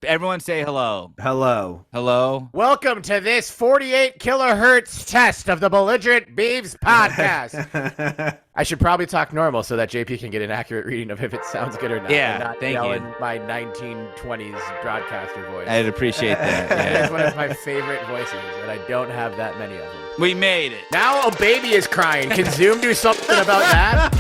Everyone say hello. Hello. Hello. Welcome to this 48 kilohertz test of the Belligerent Beavs Podcast. I should probably talk normal so that JP can get an accurate reading of if it sounds good or not. Yeah, and not thank yell you. in my 1920s broadcaster voice. I'd appreciate that. That is Yeah. one of my favorite voices, and I don't have that many of them. We made it. Now a baby is crying. Can Zoom do something about that?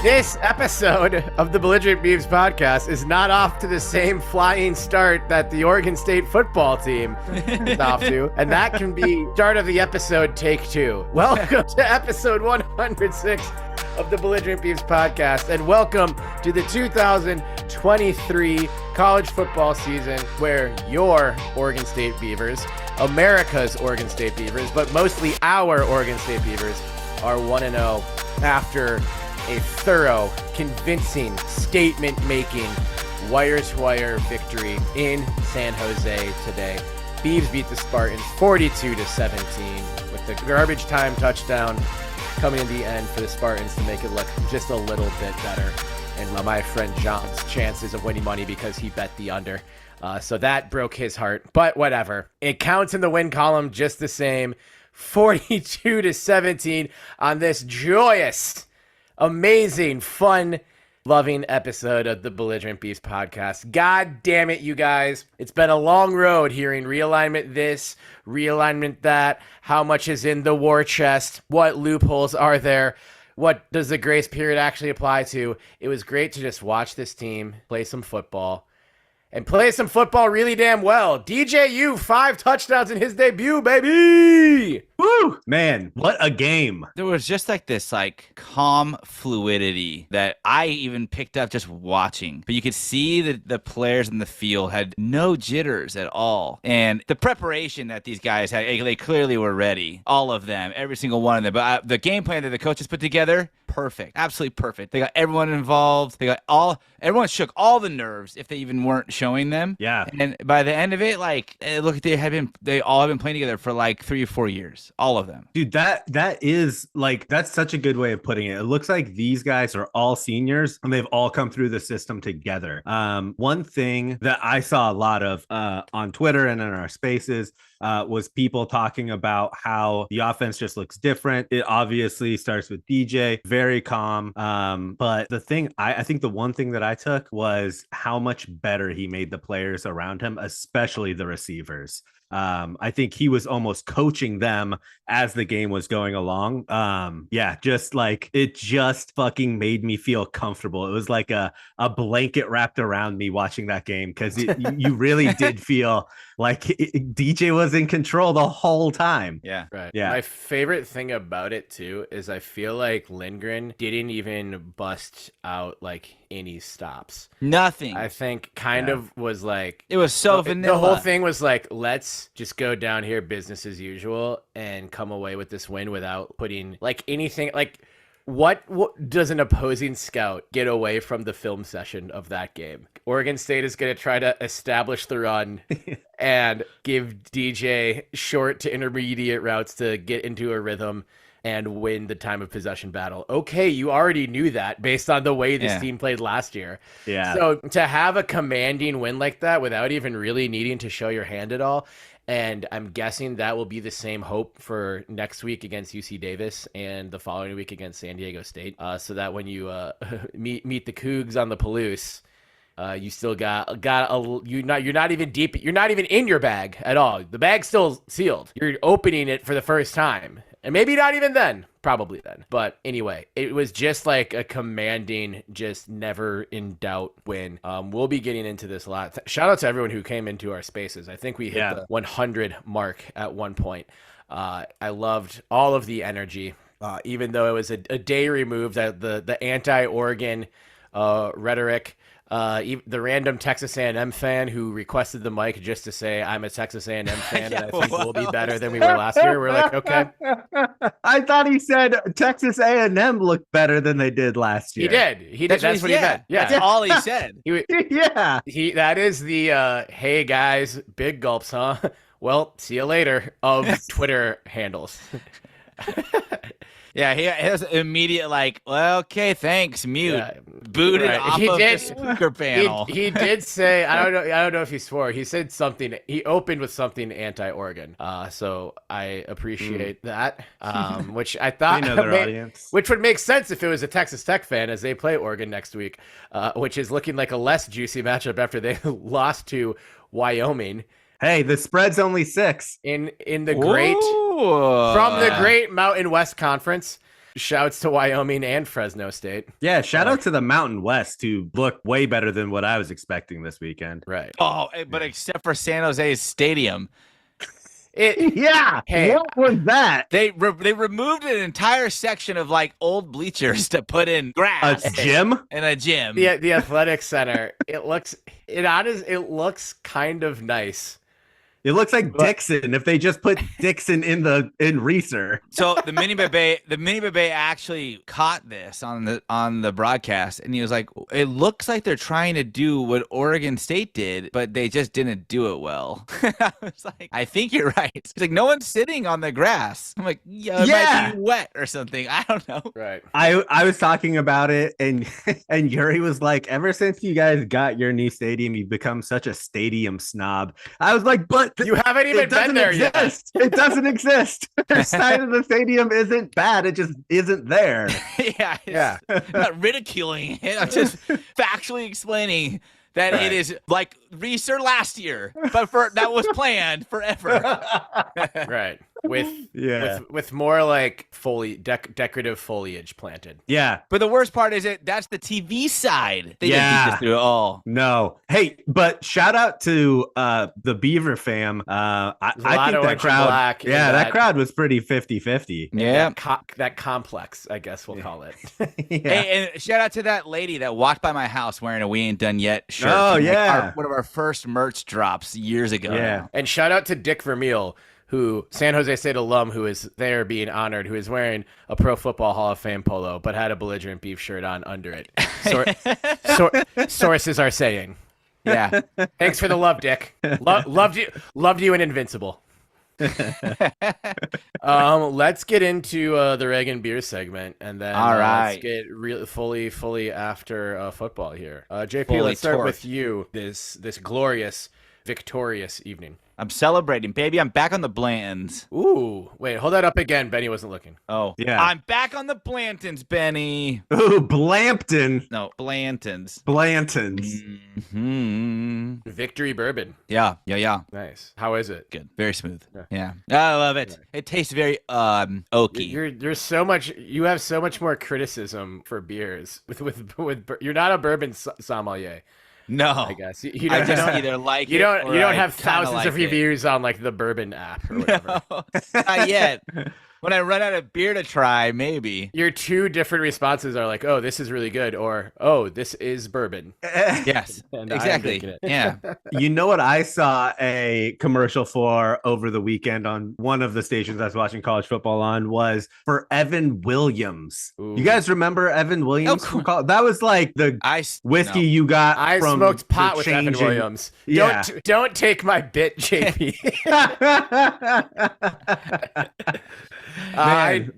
This episode of the Belligerent Beavs Podcast is not off to the same flying start that the Oregon State football team is off to, and that can be start of the episode take 2. Welcome to episode 106 of the Belligerent Beavs Podcast, and welcome to the 2023 college football season, where your Oregon State Beavers, America's Oregon State Beavers, but mostly our Oregon State Beavers, are 1-0 after a thorough, convincing, statement-making, wire-to-wire victory in San Jose today. Beavs beat the Spartans 42-17 with the garbage time touchdown coming in the end for the Spartans to make it look just a little bit better. And my friend John's chances of winning money because he bet the under. So that broke his heart, but whatever. It counts in the win column just the same. 42-17 on this joyous, amazing, fun, loving episode of the Belligerent Beavs Podcast. God damn it, you guys. It's been a long road hearing realignment this, realignment that, how much is in the war chest, what loopholes are there, what does the grace period actually apply to. It was great to just watch this team play some football. And play some football really damn well. DJU, 5 touchdowns in his debut, baby! Woo! Man, what a game. There was just like this calm fluidity that I even picked up just watching. But you could see that the players in the field had no jitters at all. And the preparation that these guys had, they clearly were ready. All of them, every single one of them. But the game plan that the coaches put together, perfect. Absolutely perfect. They got everyone involved. Everyone shook all the nerves if they even weren't showing them. Yeah. And by the end of it, they all have been playing together for 3 or 4 years. All of them. Dude, that is that's such a good way of putting it. It looks like these guys are all seniors and they've all come through the system together. One thing that I saw a lot of on Twitter and in our spaces was people talking about how the offense just looks different. It obviously starts with DJ, very calm. But I think the one thing that I took was how much better he made the players around him, especially the receivers. I think he was almost coaching them as the game was going along. It just fucking made me feel comfortable. It was like a blanket wrapped around me watching that game, because you really did feel like DJ was in control the whole time. Yeah. Right. Yeah. My favorite thing about it too is I feel like Lindgren didn't even bust out any stops. Nothing. I think kind of was like, It was so vanilla. The whole thing was like, let's just go down here business as usual and come away with this win without putting anything what does an opposing scout get away from the film session of that game? Oregon State is going to try to establish the run and give DJ short to intermediate routes to get into a rhythm and win the time of possession battle. Okay, you already knew that based on the way this team played last year. Yeah. So to have a commanding win like that without even really needing to show your hand at all, and I'm guessing that will be the same hope for next week against UC Davis and the following week against San Diego State, so that when you meet the Cougs on the Palouse, you still you're not even deep. You're not even in your bag at all. The bag's still sealed. You're opening it for the first time. And maybe not even then, probably then. But anyway, it was just like a commanding, just never in doubt win. We'll be getting into this a lot. Shout out to everyone who came into our spaces. I think we hit the 100 mark at one point. I loved all of the energy, even though it was a day removed. The anti-Oregon rhetoric. The random Texas A&M fan who requested the mic just to say, I'm a Texas A&M fan, and I think we'll be better than we were last year. We're like, okay. I thought he said Texas A&M looked better than they did last year. He did. That's what he meant. Yeah. That's all he said. Yeah. That is the, hey guys, big gulps, huh? well, see you later of Twitter handles. Yeah, he has immediate like, well, okay, thanks, mute, booted off of the speaker panel. He did say, I don't know if he swore. He said something. He opened with something anti-Oregon. So I appreciate that. Which I thought, which would make sense if it was a Texas Tech fan, as they play Oregon next week, which is looking like a less juicy matchup after they lost to Wyoming. Hey, the spread's only 6 in the great from the great Mountain West Conference. Shouts to Wyoming and Fresno State. Yeah, shout out to the Mountain West, who look way better than what I was expecting this weekend. Right. Oh, but except for San Jose's stadium. Hey, what was that? They removed an entire section of like old bleachers to put in grass. A gym? And a gym. The athletic center. It looks kind of nice. It looks like Dixon if they just put Dixon in Reeser. So the mini bebe actually caught this on the broadcast, and he was like, "It looks like they're trying to do what Oregon State did, but they just didn't do it well." I was like, "I think you're right." He's like, "No one's sitting on the grass." I'm like, "Yeah, it might be wet or something. I don't know." Right. I was talking about it, and Yuri was like, "Ever since you guys got your new stadium, you've become such a stadium snob." I was like, "But you haven't even been there yet. It doesn't exist. Their side of the stadium isn't bad. It just isn't there." Yeah. I'm not ridiculing it. I'm just factually explaining that it is like Reeser last year, but that was planned forever. Right. With more like decorative foliage planted. Yeah. But the worst part is that's the TV side. They didn't think this through at all. No. Hey, but shout out to the Beaver fam. I think that crowd. That crowd was pretty 50-50. Yeah. That complex, I guess we'll call it. Hey, and shout out to that lady that walked by my house wearing a "We Ain't Done Yet" shirt. Oh, yeah. One of our first merch drops years ago. Yeah. And shout out to Dick Vermeil, who San Jose State alum, who is there being honored, who is wearing a Pro Football Hall of Fame polo, but had a Belligerent Beef shirt on under it. Sources are saying. Yeah. Thanks for the love, Dick. Loved you in Invincible. Let's get into the Reagan Beer segment, and then let's get fully after football here. JP, let's start with you this glorious, victorious evening. I'm celebrating, baby. I'm back on the Blantons. Ooh, wait, hold that up again. Benny wasn't looking. Oh, yeah. I'm back on the Blantons, Benny. Ooh, Blampton. No, Blantons. Mm-hmm. Victory bourbon. Yeah. Nice. How is it? Good. Very smooth. Yeah. I love it. Yeah. It tastes very oaky. There's so much. You have so much more criticism for beers with you're not a bourbon sommelier. No, I guess you don't have thousands of reviews on like the bourbon app or whatever. No, not yet. When I run out of beer to try, maybe. Your two different responses are like, "Oh, this is really good," or "Oh, this is bourbon." Yes, exactly. Yeah. You know what I saw a commercial for over the weekend on one of the stations I was watching college football on was for Evan Williams. Ooh. You guys remember Evan Williams? That was like the whiskey you got. I from smoked pot with Evan Williams. Yeah. Don't take my bit, JP. I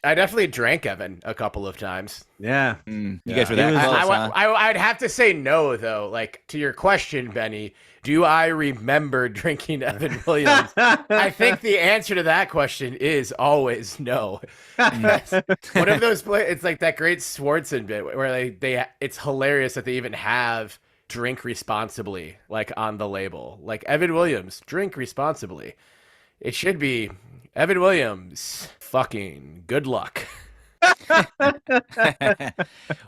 definitely drank Evan a couple of times. Yeah. You guys were that close, huh? I'd have to say no, though. Like, to your question, Benny, do I remember drinking Evan Williams? I think the answer to that question is always no. One of those it's like that great Swartzen bit where it's hilarious that they even have drink responsibly like on the label. Like Evan Williams, drink responsibly. It should be Evan Williams, fucking good luck.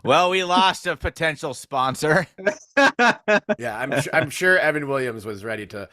Well, we lost a potential sponsor. Yeah, I'm sure Evan Williams was ready to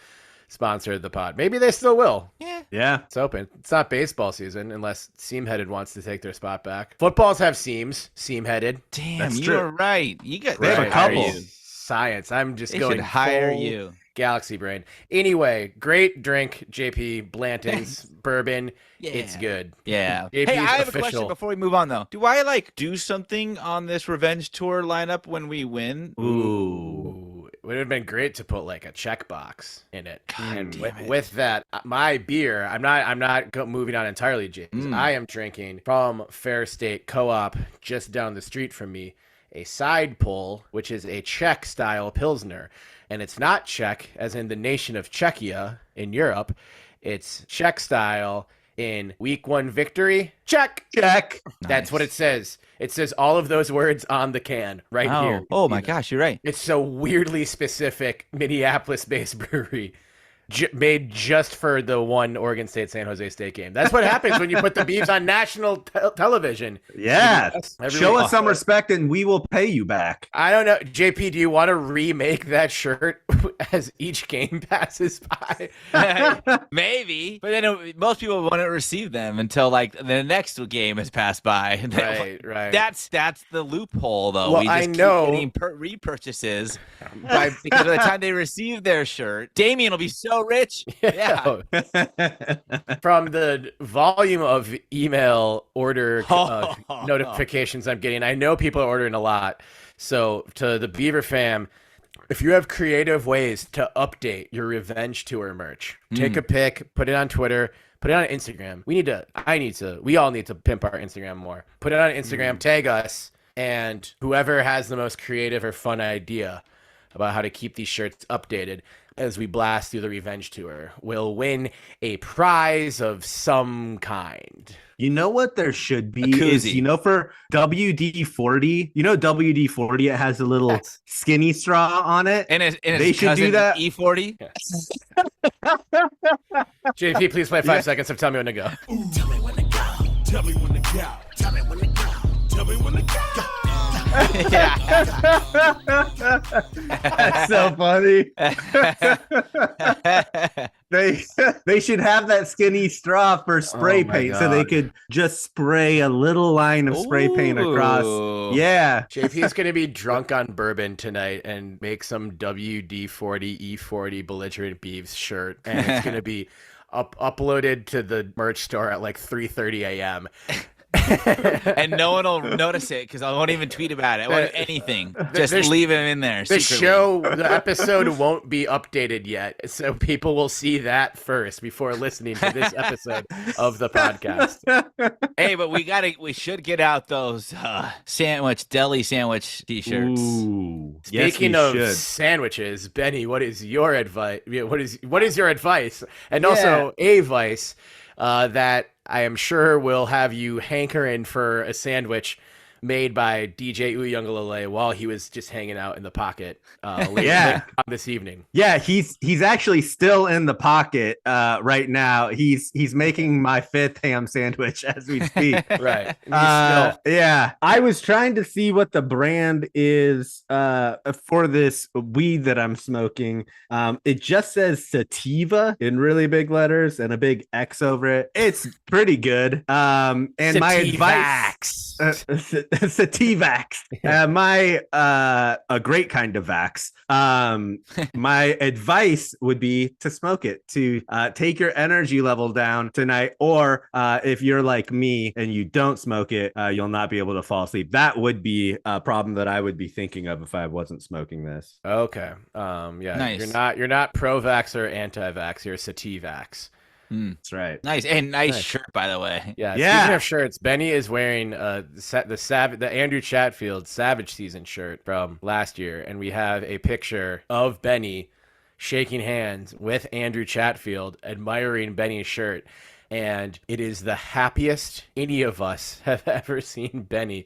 sponsor the pod. Maybe they still will. Yeah. It's open. It's not baseball season unless Seam-Headed wants to take their spot back. Footballs have seams. Seam-Headed. Damn, you're right. You got they have a couple. Science. I'm just they going should hire you. Galaxy brain. Anyway, great drink, JP. Blanton's bourbon. Yeah. It's good. Yeah. JP's hey, I have official. a question before we move on, though. Do I do something on this revenge tour lineup when we win? Ooh. would have been great to put like a checkbox in it. And damn it. with that, my beer, I'm not moving on entirely, James. I am drinking from Fair State Co-op just down the street from me, a side pull, which is a Czech style Pilsner. And it's not Czech as in the nation of Czechia in Europe. It's Czech style in week 1 victory. Check. Check. That's what it says. It says all of those words on the can right here. Oh my gosh, you're right. It's so weirdly specific Minneapolis-based brewery. Made just for the one Oregon State San Jose State game. That's what happens when you put the Beavs on national television. Yeah. Show week. us some respect and we will pay you back. I don't know. JP, do you want to remake that shirt as each game passes by? Maybe, but then most people won't receive them until like the next game has passed by. Right. That's the loophole, though. Well, we just I know. keep getting repurchases because by the time they receive their shirt, Damien will be so rich. Yeah. From the volume of email order notifications I'm getting, I know people are ordering a lot. So to the Beaver fam, if you have creative ways to update your Revenge Tour merch, take a pic, put it on Twitter, put it on Instagram. We all need to pimp our Instagram more. Put it on Instagram, tag us, and whoever has the most creative or fun idea about how to keep these shirts updated as we blast through the Revenge Tour will win a prize of some kind. You know what there should be koozie. is, for WD-40, WD-40, it has a little skinny straw on it. And they should do that. E40. JP, please play 5 seconds of Tell Me When to Go. Tell me when to go. Tell me when to go. Tell me when to go. Tell me when to go. That's so funny. They should have that skinny straw for spray paint so they could just spray a little line of spray paint across. Yeah. JP is going to be drunk on bourbon tonight and make some WD-40 E40 Belligerent Beavs shirt, and it's going to be uploaded to the merch store at like 3:30 a.m. And no one will notice it because I won't even tweet about it. I won't do anything. Just leave him in there. The episode won't be updated yet, so people will see that first before listening to this episode of the podcast. Hey, but we should get out those deli sandwich t-shirts. Ooh, Speaking of sandwiches, Benny, what is your advice? What is your advice? And also a vice that I am sure will have you hankering for a sandwich made by DJU Youngalele while he was just hanging out in the pocket later this evening. Yeah, he's actually still in the pocket right now. He's making my 5th ham sandwich as we speak. Right. Yeah. I was trying to see what the brand is for this weed that I'm smoking. It just says sativa in really big letters and a big X over it. It's pretty good. And my advice Sativax. A great kind of vax. My advice would be to smoke it, to take your energy level down tonight, or if you're like me and you don't smoke it, you'll not be able to fall asleep. That would be a problem that I would be thinking of if I wasn't smoking this. Okay. Yeah. Nice. You're not pro-vax or anti-vax. You're Sativax. That's right. Nice. And nice shirt, by the way. Yeah. Speaking of shirts, Benny is wearing the Andrew Chatfield Savage Season shirt from last year, and we have a picture of Benny shaking hands with Andrew Chatfield, admiring Benny's shirt, and it is the happiest any of us have ever seen Benny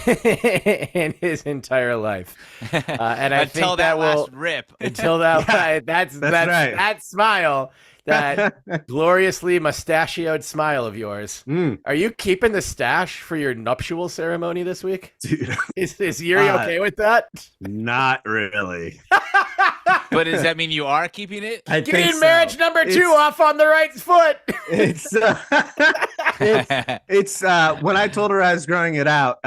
in his entire life. And I until think that will last rip. Until that that's right. That smile. That gloriously mustachioed smile of yours. Are you keeping the stash for your nuptial ceremony this week? Dude, is Yuri okay with that? not really. But does that mean you are keeping it? I Getting think marriage so. number 2 off on the right foot. It's It's when I told her I was growing it out,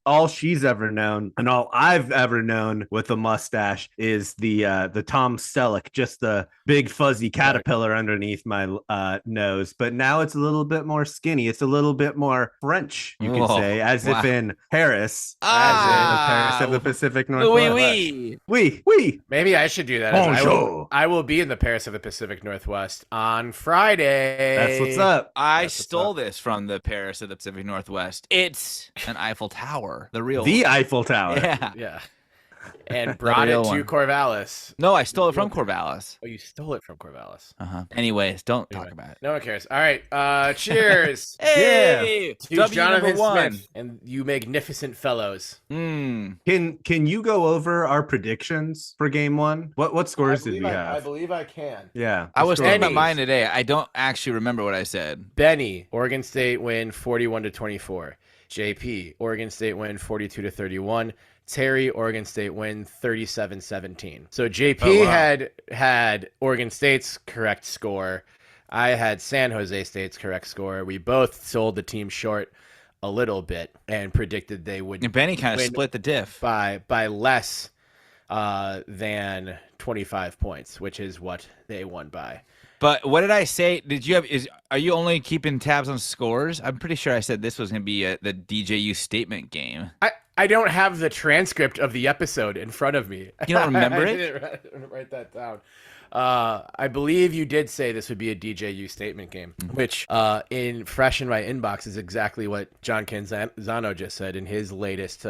all she's ever known and all I've ever known with a mustache is the Tom Selleck, just the big fuzzy caterpillar underneath my nose. But now it's a little bit more skinny. It's a little bit more French, you could say, as if in Paris, as in the Paris of the Pacific Northwest. Oui. Maybe I should do that. Bonjour. I will be in the Paris of the Pacific Northwest on Friday. That's what's up. I stole this from the Paris of the Pacific Northwest. It's an Eiffel Tower, the real The one. Eiffel Tower. Yeah. And brought it real to one. Corvallis. No, I stole it from Corvallis. Oh, you stole it from Corvallis. Anyways, don't talk about it. No one cares. All right. Cheers. Hey, To W Jonathan number one. Smith and you magnificent fellows. Can you go over our predictions for game one? What scores did we have? I believe I can. Yeah. I was thinking about Benny's. mine today. I don't actually remember what I said. Benny, Oregon State win 41-24. JP, Oregon State win 42-31. Terry, Oregon State win 37-17. So JP had Oregon State's correct score. I had San Jose State's correct score. We both sold the team short a little bit and predicted they would. And Benny kind of win split the diff. by less than 25 points, which is what they won by. But what did I say? Are you only keeping tabs on scores? I'm pretty sure I said this was going to be the DJU statement game. I don't have the transcript of the episode in front of me. You don't remember I it? didn't write that down. I believe you did say this would be a DJU statement game, which fresh in my inbox is exactly what John Canzano just said in his latest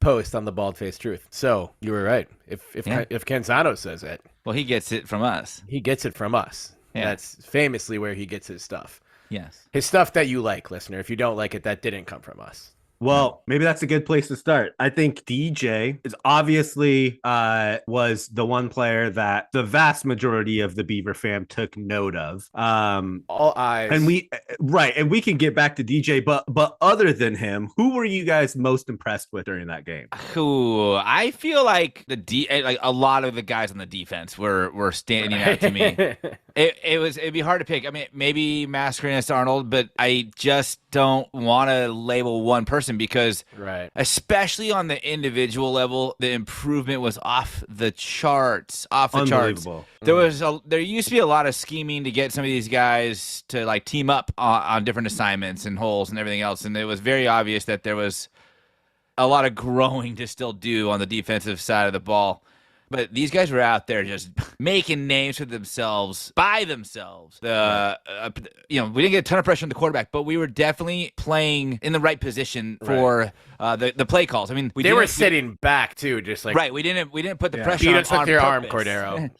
post on the Bald Faced Truth. So you were right. If Canzano says it, Well, he gets it from us. he gets it from us. Yeah. That's famously where he gets his stuff. Yes. His stuff that you like, listener. If you don't like it, that didn't come from us. Well, maybe that's a good place to start. I think DJ is obviously was the one player that the vast majority of the Beaver fam took note of. All eyes. And we can get back to DJ, but other than him, who were you guys most impressed with during that game? Ooh, I feel like a lot of the guys on the defense were standing out to me. It'd be hard to pick. I mean, maybe Mascarenas Arnold, but I just don't want to label one person because, especially on the individual level, the improvement was off the charts. Unbelievable. There used to be a lot of scheming to get some of these guys to like team up on different assignments and holes and everything else, and it was very obvious that there was a lot of growing to still do on the defensive side of the ball. But these guys were out there just making names for themselves by themselves. We didn't get a ton of pressure on the quarterback, but we were definitely playing in the right position for the play calls. I mean, they were sitting back too, just like we didn't put the pressure beat on us with your arm, purpose. Cordero.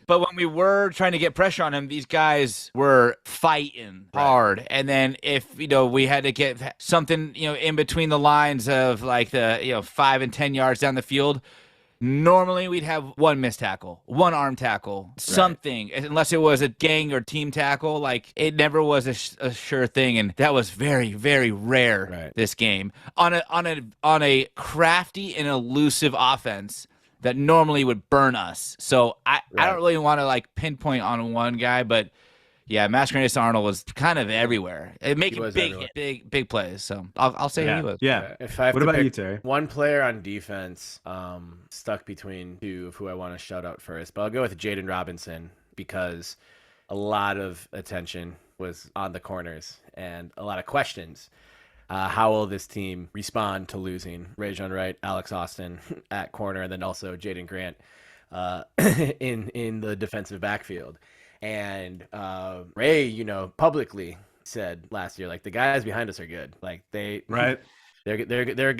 But when we were trying to get pressure on him, these guys were fighting hard. And then if, we had to get something, in between the lines of like the, 5 and 10 yards down the field, normally we'd have one missed tackle, one arm tackle, something, unless it was a gang or team tackle. Like it never was a sure thing. And that was very, very rare this game on a crafty and elusive offense that normally would burn us. So I don't really want to like pinpoint on one guy, but yeah, Mascarenas Arnold was kind of everywhere, making big plays. So I'll say he was. Yeah. What about you, Terry? One player on defense, stuck between two of who I want to shout out first, but I'll go with Jaden Robinson because a lot of attention was on the corners and a lot of questions. How will this team respond to losing Rajon Wright, Alex Austin at corner, and then also Jaden Grant in the defensive backfield? And Ray, publicly said last year, like the guys behind us are good. Like they're they're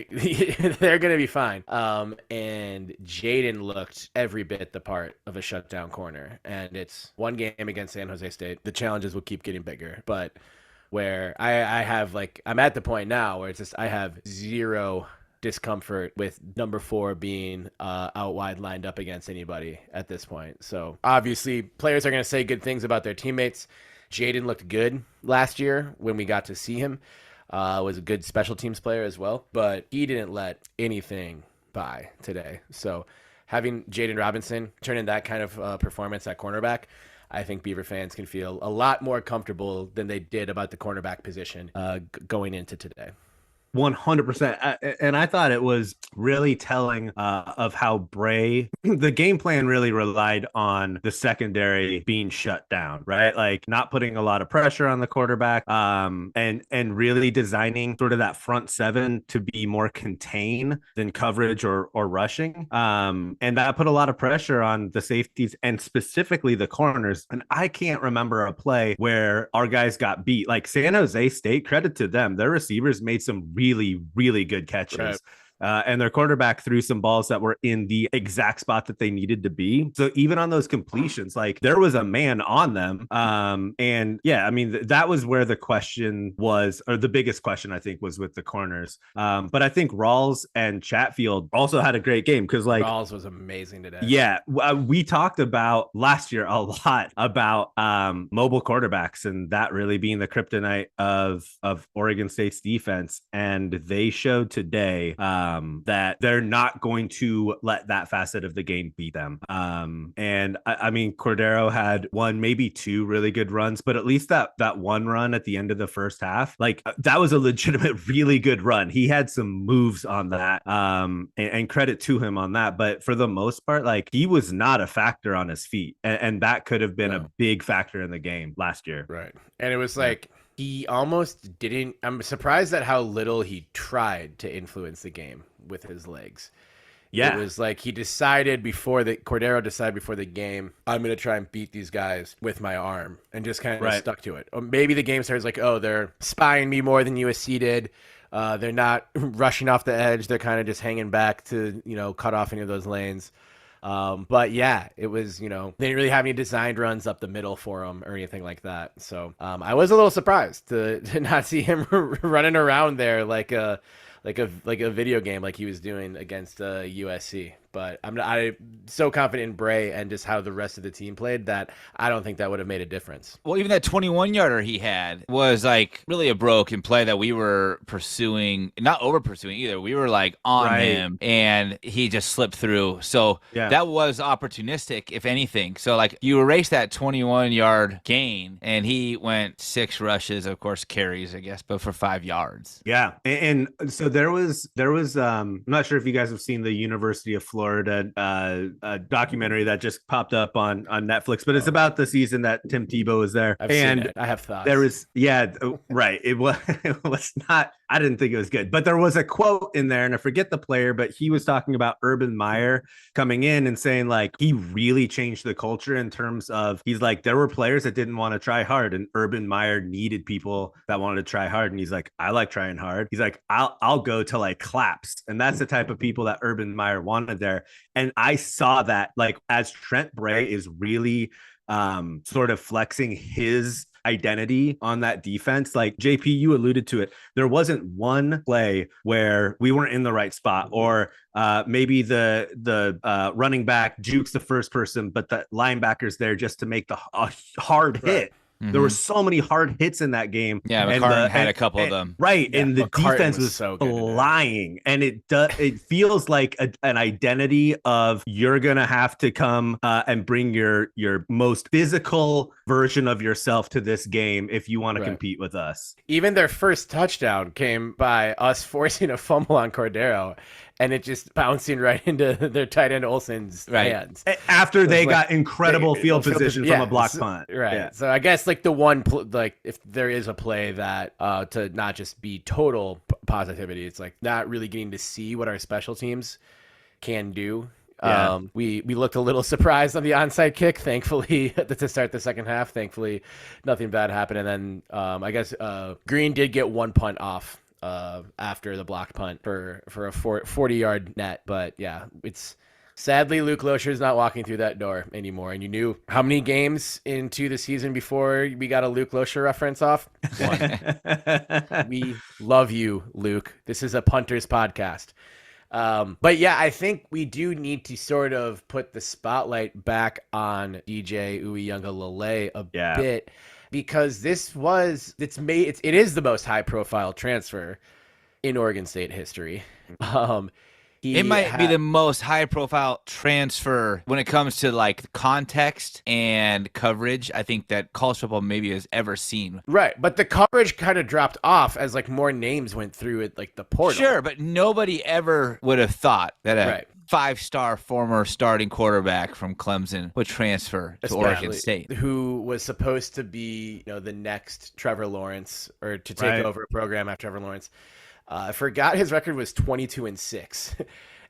gonna be fine. And Jaden looked every bit the part of a shutdown corner. And it's one game against San Jose State. The challenges will keep getting bigger, but where I have I'm at the point now where it's just I have zero discomfort with number 4 being out wide lined up against anybody at this point. So obviously players are going to say good things about their teammates. Jaden looked good last year when we got to see him. Was a good special teams player as well, but he didn't let anything by today. So having Jaden Robinson turn in that kind of performance at cornerback, I think Beaver fans can feel a lot more comfortable than they did about the cornerback position going into today. 100%. And I thought it was really telling of how Bray, the game plan really relied on the secondary being shut down, right? Like not putting a lot of pressure on the quarterback, and really designing sort of that front seven to be more contained than coverage or rushing. And that put a lot of pressure on the safeties and specifically the corners. And I can't remember a play where our guys got beat. Like San Jose State, credit to them, their receivers made some really, really good catches. Right. And their quarterback threw some balls that were in the exact spot that they needed to be. So even on those completions, like there was a man on them. And yeah, I mean, that was where the question was, or the biggest question I think was with the corners. But I think Rawls and Chatfield also had a great game because like Rawls was amazing today. Yeah. We talked about last year a lot about mobile quarterbacks and that really being the kryptonite of Oregon State's defense. And they showed today that they're not going to let that facet of the game beat them. And I mean, Cordero had one, maybe two really good runs, but at least that one run at the end of the first half, like that was a legitimate, really good run. He had some moves on that, and credit to him on that. But for the most part, like he was not a factor on his feet, and that could have been a big factor in the game last year. Right. And it was like, he almost didn't. I'm surprised at how little he tried to influence the game with his legs. Yeah. It was like Cordero decided before the game, I'm going to try and beat these guys with my arm, and just kind of stuck to it. Or maybe the game starts like, oh, they're spying me more than USC did. They're not rushing off the edge. They're kind of just hanging back to, cut off any of those lanes. But yeah, it was, they didn't really have any designed runs up the middle for him or anything like that. So I was a little surprised to not see him running around there like a video game like he was doing against USC. But I'm so confident in Bray and just how the rest of the team played that I don't think that would have made a difference. Well, even that 21-yarder he had was like really a broken play that we were pursuing, not over pursuing either. We were like on him and he just slipped through. So that was opportunistic, if anything. So like you erase that 21-yard gain and he went 6 rushes, of course, carries, I guess, but for 5 yards. Yeah. And so there was I'm not sure if you guys have seen the University of Florida documentary that just popped up on Netflix, but it's about the season that Tim Tebow was there. I've seen it. I have thoughts. There was, right. It was not, I didn't think it was good, but there was a quote in there and I forget the player, but he was talking about Urban Meyer coming in and saying like, he really changed the culture in terms of, he's like, there were players that didn't want to try hard and Urban Meyer needed people that wanted to try hard. And he's like, I like trying hard. He's like, I'll go till I collapse. And that's the type of people that Urban Meyer wanted there. And I saw that like as Trent Bray is really sort of flexing his identity on that defense. Like JP, you alluded to it. There wasn't one play where we weren't in the right spot or maybe the running back jukes the first person, but the linebacker's there just to make the hard hit. Mm-hmm. There were so many hard hits in that game. Yeah, McCartan had a couple of them. Right, yeah, and the defense was so flying. And it feels like an identity of you're going to have to come and bring your most physical version of yourself to this game if you want to compete with us. Even their first touchdown came by us forcing a fumble on Cordero. And it just bouncing right into their tight end Olsen's hands. After they got incredible field position from a block punt. Right. Yeah. So I guess like the one, if there is a play that to not just be total positivity, it's like not really getting to see what our special teams can do. Yeah. We looked a little surprised on the onside kick, thankfully, to start the second half. Thankfully, nothing bad happened. And then I guess Green did get one punt off after the blocked punt for a 40-yard net. But yeah, it's sadly Luke Losher's not walking through that door anymore. And you knew how many games into the season before we got a Luke Losher reference off? One. We love you, Luke. This is a punter's podcast. But yeah, I think we do need to sort of put the spotlight back on DJ Uiagalelei a bit. Because it is the most high profile transfer in Oregon State history. It might be the most high-profile transfer when it comes to like context and coverage. I think that college football maybe has ever seen. Right, but the coverage kind of dropped off as like more names went through it, like the portal. Sure, but nobody ever would have thought that a 5-star former starting quarterback from Clemson would transfer to Oregon State, who was supposed to be, the next Trevor Lawrence, or to take over a program after Trevor Lawrence. I forgot his record was 22-6,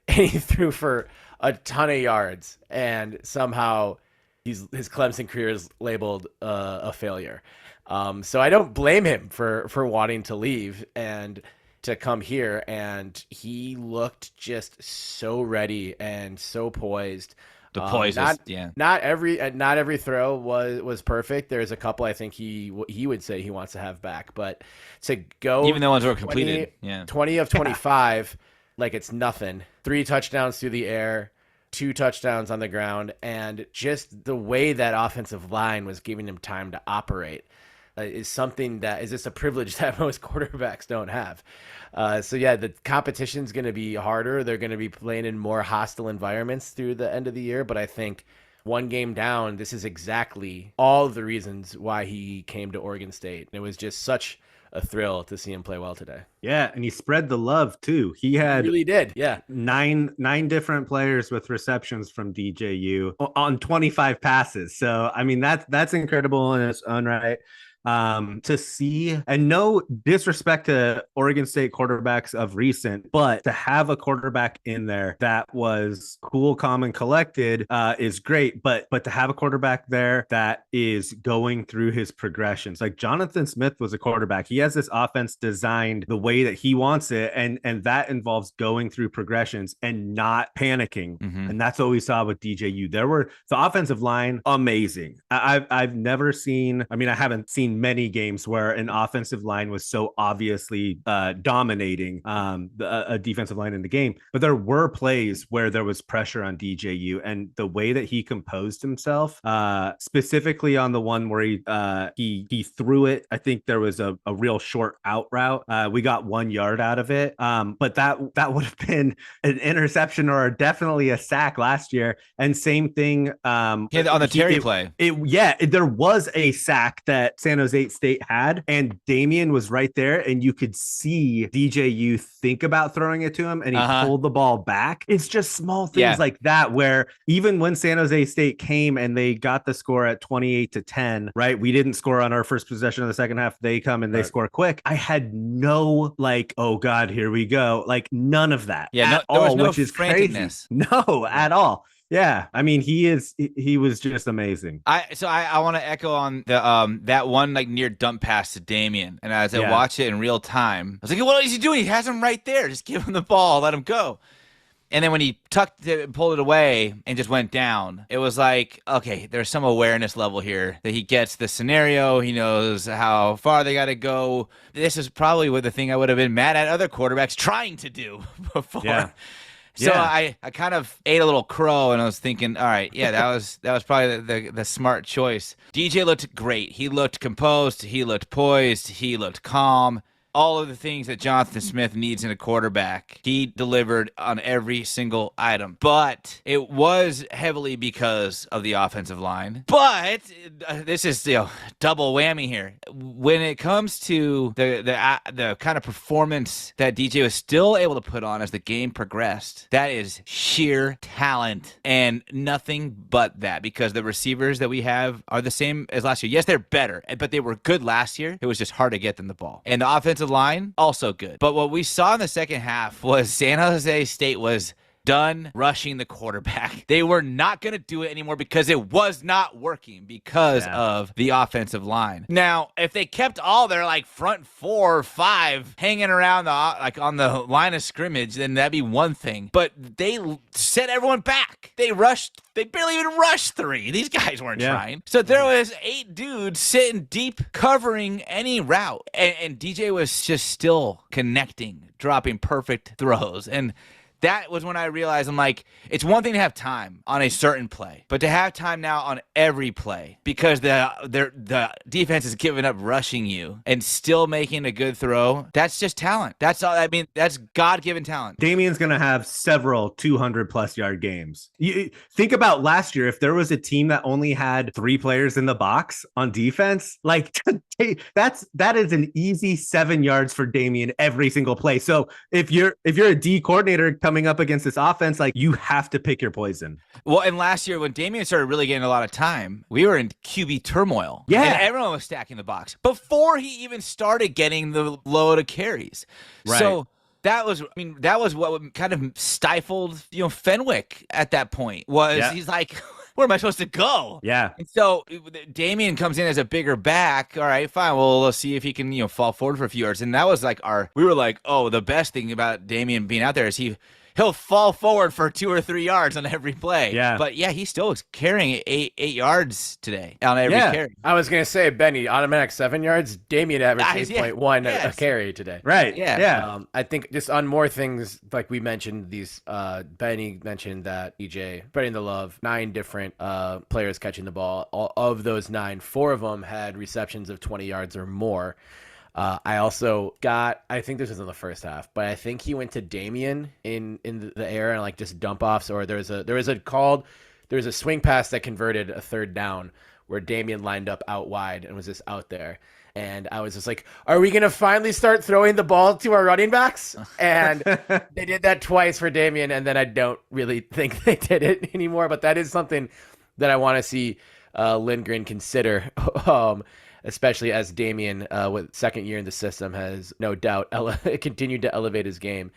and he threw for a ton of yards, and somehow his Clemson career is labeled a failure. So I don't blame him for wanting to leave and to come here, and he looked just so ready and so poised. The poise, not every throw was perfect. There's a couple I think he would say he wants to have back, but to go even the ones were completed, 20 of 25, like it's nothing. 3 touchdowns through the air, 2 touchdowns on the ground, and just the way that offensive line was giving him time to operate is something that is just a privilege that most quarterbacks don't have. The competition's going to be harder. They're going to be playing in more hostile environments through the end of the year. But I think one game down, this is exactly all of the reasons why he came to Oregon State. It was just such a thrill to see him play well today. Yeah, and he spread the love too. He really did. Yeah, nine different players with receptions from DJU on 25 passes. So I mean that's incredible in its own right. To see, and no disrespect to Oregon State quarterbacks of recent, but to have a quarterback in there that was cool, calm, and collected is great. But to have a quarterback there that is going through his progressions, like Jonathan Smith was a quarterback. He has this offense designed the way that he wants it, and that involves going through progressions and not panicking. And that's what we saw with DJU. There were the offensive line amazing. I've never seen. I mean, I haven't seen many games where an offensive line was so obviously dominating a defensive line in the game, but there were plays where there was pressure on DJU, and the way that he composed himself, specifically on the one where he threw it. I think there was a real short out route. We got 1 yard out of it, but that would have been an interception or definitely a sack last year. And same thing on the Terry play. There was a sack that San Jose State had, and Damian was right there, and you could see DJU think about throwing it to him, and he pulled the ball back. It's just small things like that, where even when San Jose State came and they got the score at 28-10, right? We didn't score on our first possession of the second half. They come and they score quick. I had no oh God, here we go. Like none of that. Yeah, there was no which is craziness. Crazy. No, at all. Yeah, I mean, he was just amazing. I want to echo on the that one like near dump pass to Damian, and as I watch it in real time, I was like, what is he doing? He has him right there. Just give him the ball, let him go. And then when he pulled it away and just went down, it was like, okay, there's some awareness level here that he gets the scenario. He knows how far they got to go. This is probably what the thing I would have been mad at other quarterbacks trying to do before. Yeah. So I kind of ate a little crow, and I was thinking, all right, that was probably the smart choice. DJ looked great. He looked composed. He looked poised. He looked calm. All of the things that Jonathan Smith needs in a quarterback, he delivered on every single item. But it was heavily because of the offensive line. But this is double whammy here. When it comes to the kind of performance that DJ was still able to put on as the game progressed, that is sheer talent and nothing but that, because the receivers that we have are the same as last year. Yes, they're better, but they were good last year. It was just hard to get them the ball. And the offensive line, also good. But what we saw in the second half was San Jose State was done rushing the quarterback. They were not going to do it anymore because it was not working because of the offensive line. Now, if they kept all their front 4 or 5 hanging around on the line of scrimmage, then that'd be one thing. But they set everyone back. They barely even rushed 3. These guys weren't trying. So there was 8 dudes sitting deep covering any route. And DJ was just still connecting, dropping perfect throws. And that was when I realized I'm like, it's one thing to have time on a certain play, but to have time now on every play because the defense is giving up rushing you and still making a good throw, that's just talent. That's all. I mean, that's God-given talent. Damien's going to have several 200-plus yard games. You think about last year, if there was a team that only had 3 players in the box on defense, like that is an easy 7 yards for Damien every single play. So if you're a D coordinator coming up against this offense, like you have to pick your poison. Well, and last year when Damien started really getting a lot of time, we were in QB turmoil. Yeah. And everyone was stacking the box before he even started getting the load of carries. Right. So that was what kind of stifled, Fenwick at that point he's like, where am I supposed to go? Yeah. And so Damien comes in as a bigger back. All right, fine. Well, let's see if he can, fall forward for a few yards. And that was like we were like, oh, the best thing about Damien being out there is he'll fall forward for 2 or 3 yards on every play. Yeah. But yeah, he still was carrying eight yards today on every carry. I was going to say, Benny, automatic 7 yards. Damien averaged 8.1 a carry today. Right. Yeah. I think just on more things, like we mentioned, Benny mentioned that EJ spreading the love, 9 different players catching the ball. All of those 9, 4 of them had receptions of 20 yards or more. I also I think this was in the first half, but I think he went to Damien in the air and like just dump offs, or there was a swing pass that converted a 3rd down where Damien lined up out wide and was just out there. And I was just like, are we going to finally start throwing the ball to our running backs? And they did that twice for Damien. And then I don't really think they did it anymore, but that is something that I want to see Lindgren consider. Especially as Damien, with 2nd year in the system, has no doubt continued to elevate his game.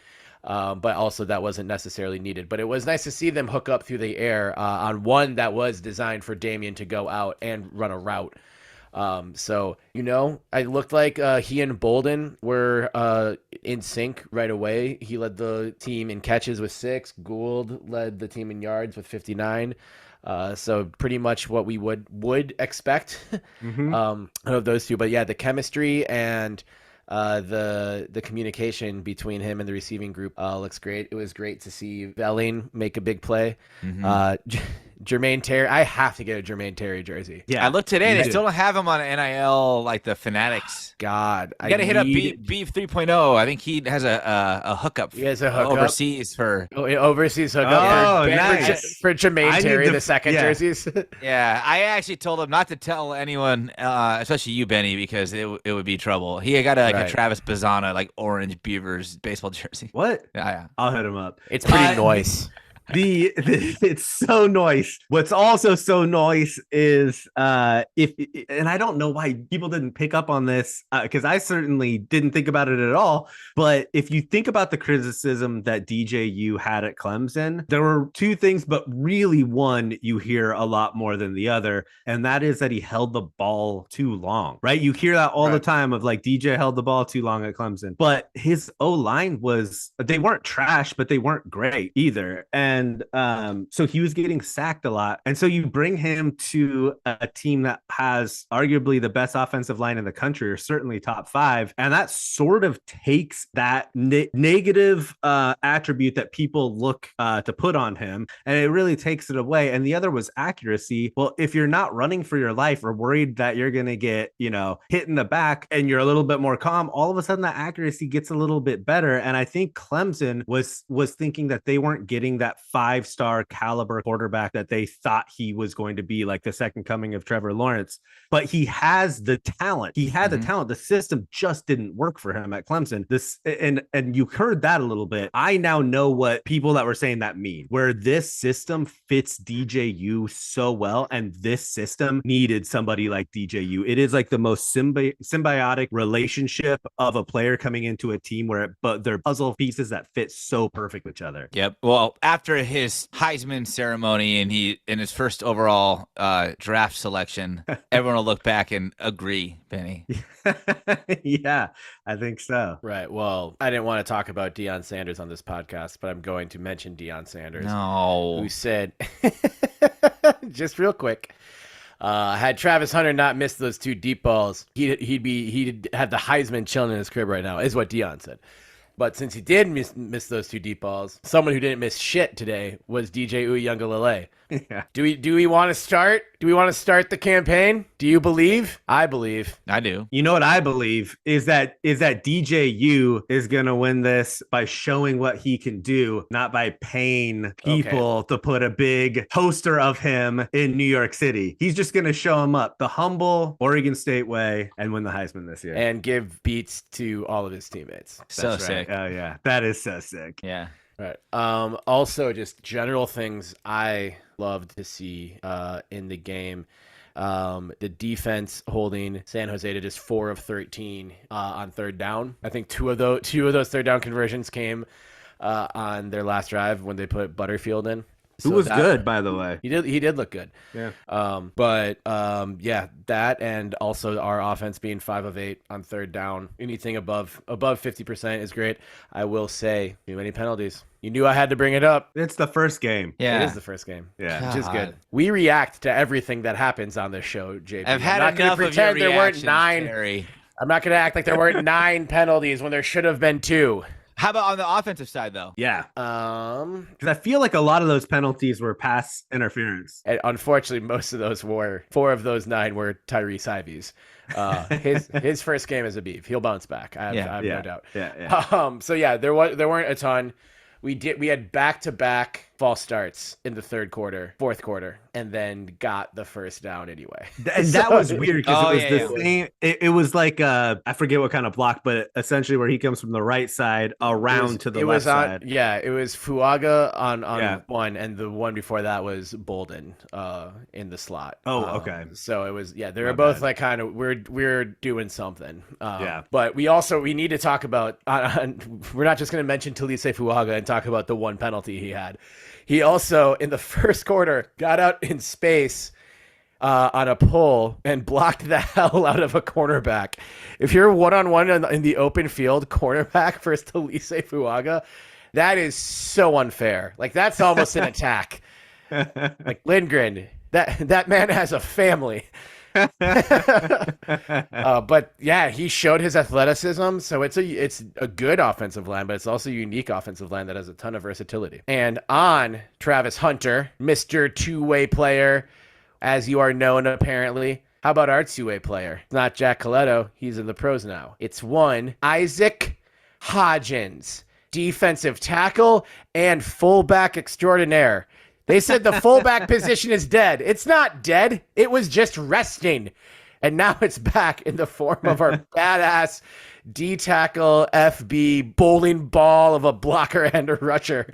But also that wasn't necessarily needed. But it was nice to see them hook up through the air on one that was designed for Damien to go out and run a route. So, I looked like he and Bolden were in sync right away. He led the team in catches with 6. Gould led the team in yards with 59. So pretty much what we would expect of those two. But yeah, the chemistry and the communication between him and the receiving group looks great. It was great to see Velling make a big play. Jermaine Terry, I have to get a Jermaine Terry jersey. Yeah, I looked today. They still don't have him on NIL like the Fanatics. God, you got to hit up Beef 3.0. I think he has a hookup. He has a hookup overseas for overseas hookup. Nice. for Jermaine Terry, the second jerseys. Yeah, I actually told him not to tell anyone, especially you, Benny, because it would be trouble. He got a Travis Bazzana orange Beavers baseball jersey. What? Yeah. I'll hit him up. It's pretty nice. It's so nice. What's also so nice is and I don't know why people didn't pick up on this, because I certainly didn't think about it at all. But if you think about the criticism that DJU had at Clemson, there were 2 things, but really one you hear a lot more than the other, and that is that he held the ball too long. Right? You hear that all the time of like DJ held the ball too long at Clemson, but his O-line they weren't trash, but they weren't great either. And so he was getting sacked a lot. And so you bring him to a team that has arguably the best offensive line in the country, or certainly top 5. And that sort of takes that negative attribute that people look to put on him, and it really takes it away. And the other was accuracy. Well, if you're not running for your life or worried that you're going to get, hit in the back, and you're a little bit more calm, all of a sudden that accuracy gets a little bit better. And I think Clemson was thinking that they weren't getting that 5-star caliber quarterback that they thought he was going to be, like the second coming of Trevor Lawrence. But he has the talent. He had the talent. The system just didn't work for him at Clemson. And you heard that a little bit. I now know what people that were saying that mean, where this system fits DJU so well, and this system needed somebody like DJU. It is like the most symbiotic relationship of a player coming into a team but they're puzzle pieces that fit so perfect with each other. Yep. Well, after his Heisman ceremony and in his first overall draft selection, everyone will look back and agree, Benny. Yeah, I think so. Right. Well, I didn't want to talk about Deion Sanders on this podcast, but I'm going to mention Deion Sanders. No. Who said, just real quick, had Travis Hunter not missed those 2 deep balls, he'd have the Heisman chilling in his crib right now, is what Deion said. But since he did miss those 2 deep balls, someone who didn't miss shit today was DJU Youngalele. Yeah. Do we want to start? Do we want to start the campaign? Do you believe? I believe. I do. You know what I believe is that DJU is going to win this by showing what he can do, not by paying people to put a big poster of him in New York City. He's just going to show him up the humble Oregon State way and win the Heisman this year. And give beats to all of his teammates. So That's sick. Right. Oh, yeah. That is so sick. Yeah. Right. Also, just general things I loved to see in the game. The defense holding San Jose to just 4 of 13 on third down. I think two of those third down conversions came on their last drive when they put Butterfield in. Who was good, by the way. He did look good. Yeah. Yeah, that and also our offense being 5 of 8 on third down. Anything above 50% is great. I will say, too many penalties. You knew I had to bring it up. It's the first game. Yeah. It is the first game. Yeah. Which is good. God. We react to everything that happens on this show, JP. I've had I'm not enough gonna of your pretend there weren't reactions, 9. Terry. I'm not going to act like there weren't 9 penalties when there should have been 2. How about on the offensive side, though? Yeah. Um, Because I feel like a lot of those penalties were pass interference. and unfortunately, most of those 4 of those 9 were Tyrese Ivy's. His first game as a Beav. He'll bounce back. I have no doubt. Yeah. So yeah, there weren't a ton. We had back-to-back false starts in the fourth quarter, and then got the first down anyway. And that was weird because it was yeah. same. It was like I forget what kind of block, but essentially where he comes from the right side around to the left side. Yeah, it was Fuaga on Yeah. one, and the one before that was Bolden in the slot. Oh, okay. So it was they were My both bad. like kind of we're doing something. Yeah. But we need to talk about. We're not just going to mention Talise Fuaga and talk about the one penalty he had. He also, in the first quarter, got out in space on a pull and blocked the hell out of a cornerback. If you're one-on-one in the open field, cornerback versus Talise Fuaga, that is so unfair. Like, that's almost an attack. Like, Lindgren, that man has a family. But yeah, he showed his athleticism, so it's a good offensive line, but it's also a unique offensive line that has a ton of versatility. And on Travis Hunter, Mr. Two-way player, as you are known apparently. How about our two-way player? It's not Jack Coletto. He's in the pros now. It's one Isaac Hodgins, defensive tackle and fullback extraordinaire. They said the fullback position is dead. It's not dead. It was just resting. And now it's back in the form of our badass D-tackle FB bowling ball of a blocker and a rusher.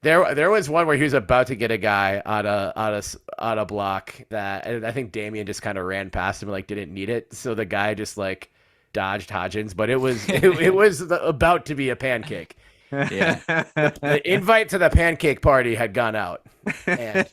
There was one where he was about to get a guy on a block that, and I think Damian just kind of ran past him and like didn't need it. So the guy just like dodged Hodgins, but it was about to be a pancake. Yeah. The invite to the pancake party had gone out, and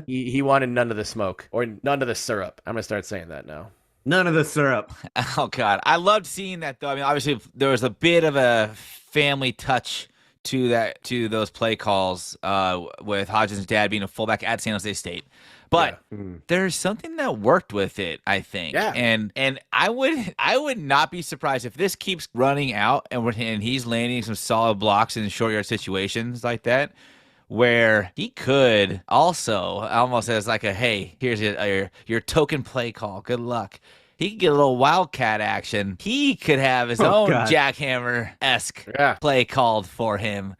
he wanted none of the smoke or none of the syrup. I'm gonna start saying that now. None of the syrup. Oh God, I loved seeing that though. I mean, obviously there was a bit of a family touch to those play calls with Hodgins' dad being a fullback at San Jose State. But there's something that worked with it, I think. Yeah. And I would not be surprised if this keeps running out and he's landing some solid blocks in short yard situations like that, where he could also almost as like a, hey, here's your token play call. Good luck. He could get a little wildcat action. He could have his own God. jackhammer-esque Yeah. play called for him.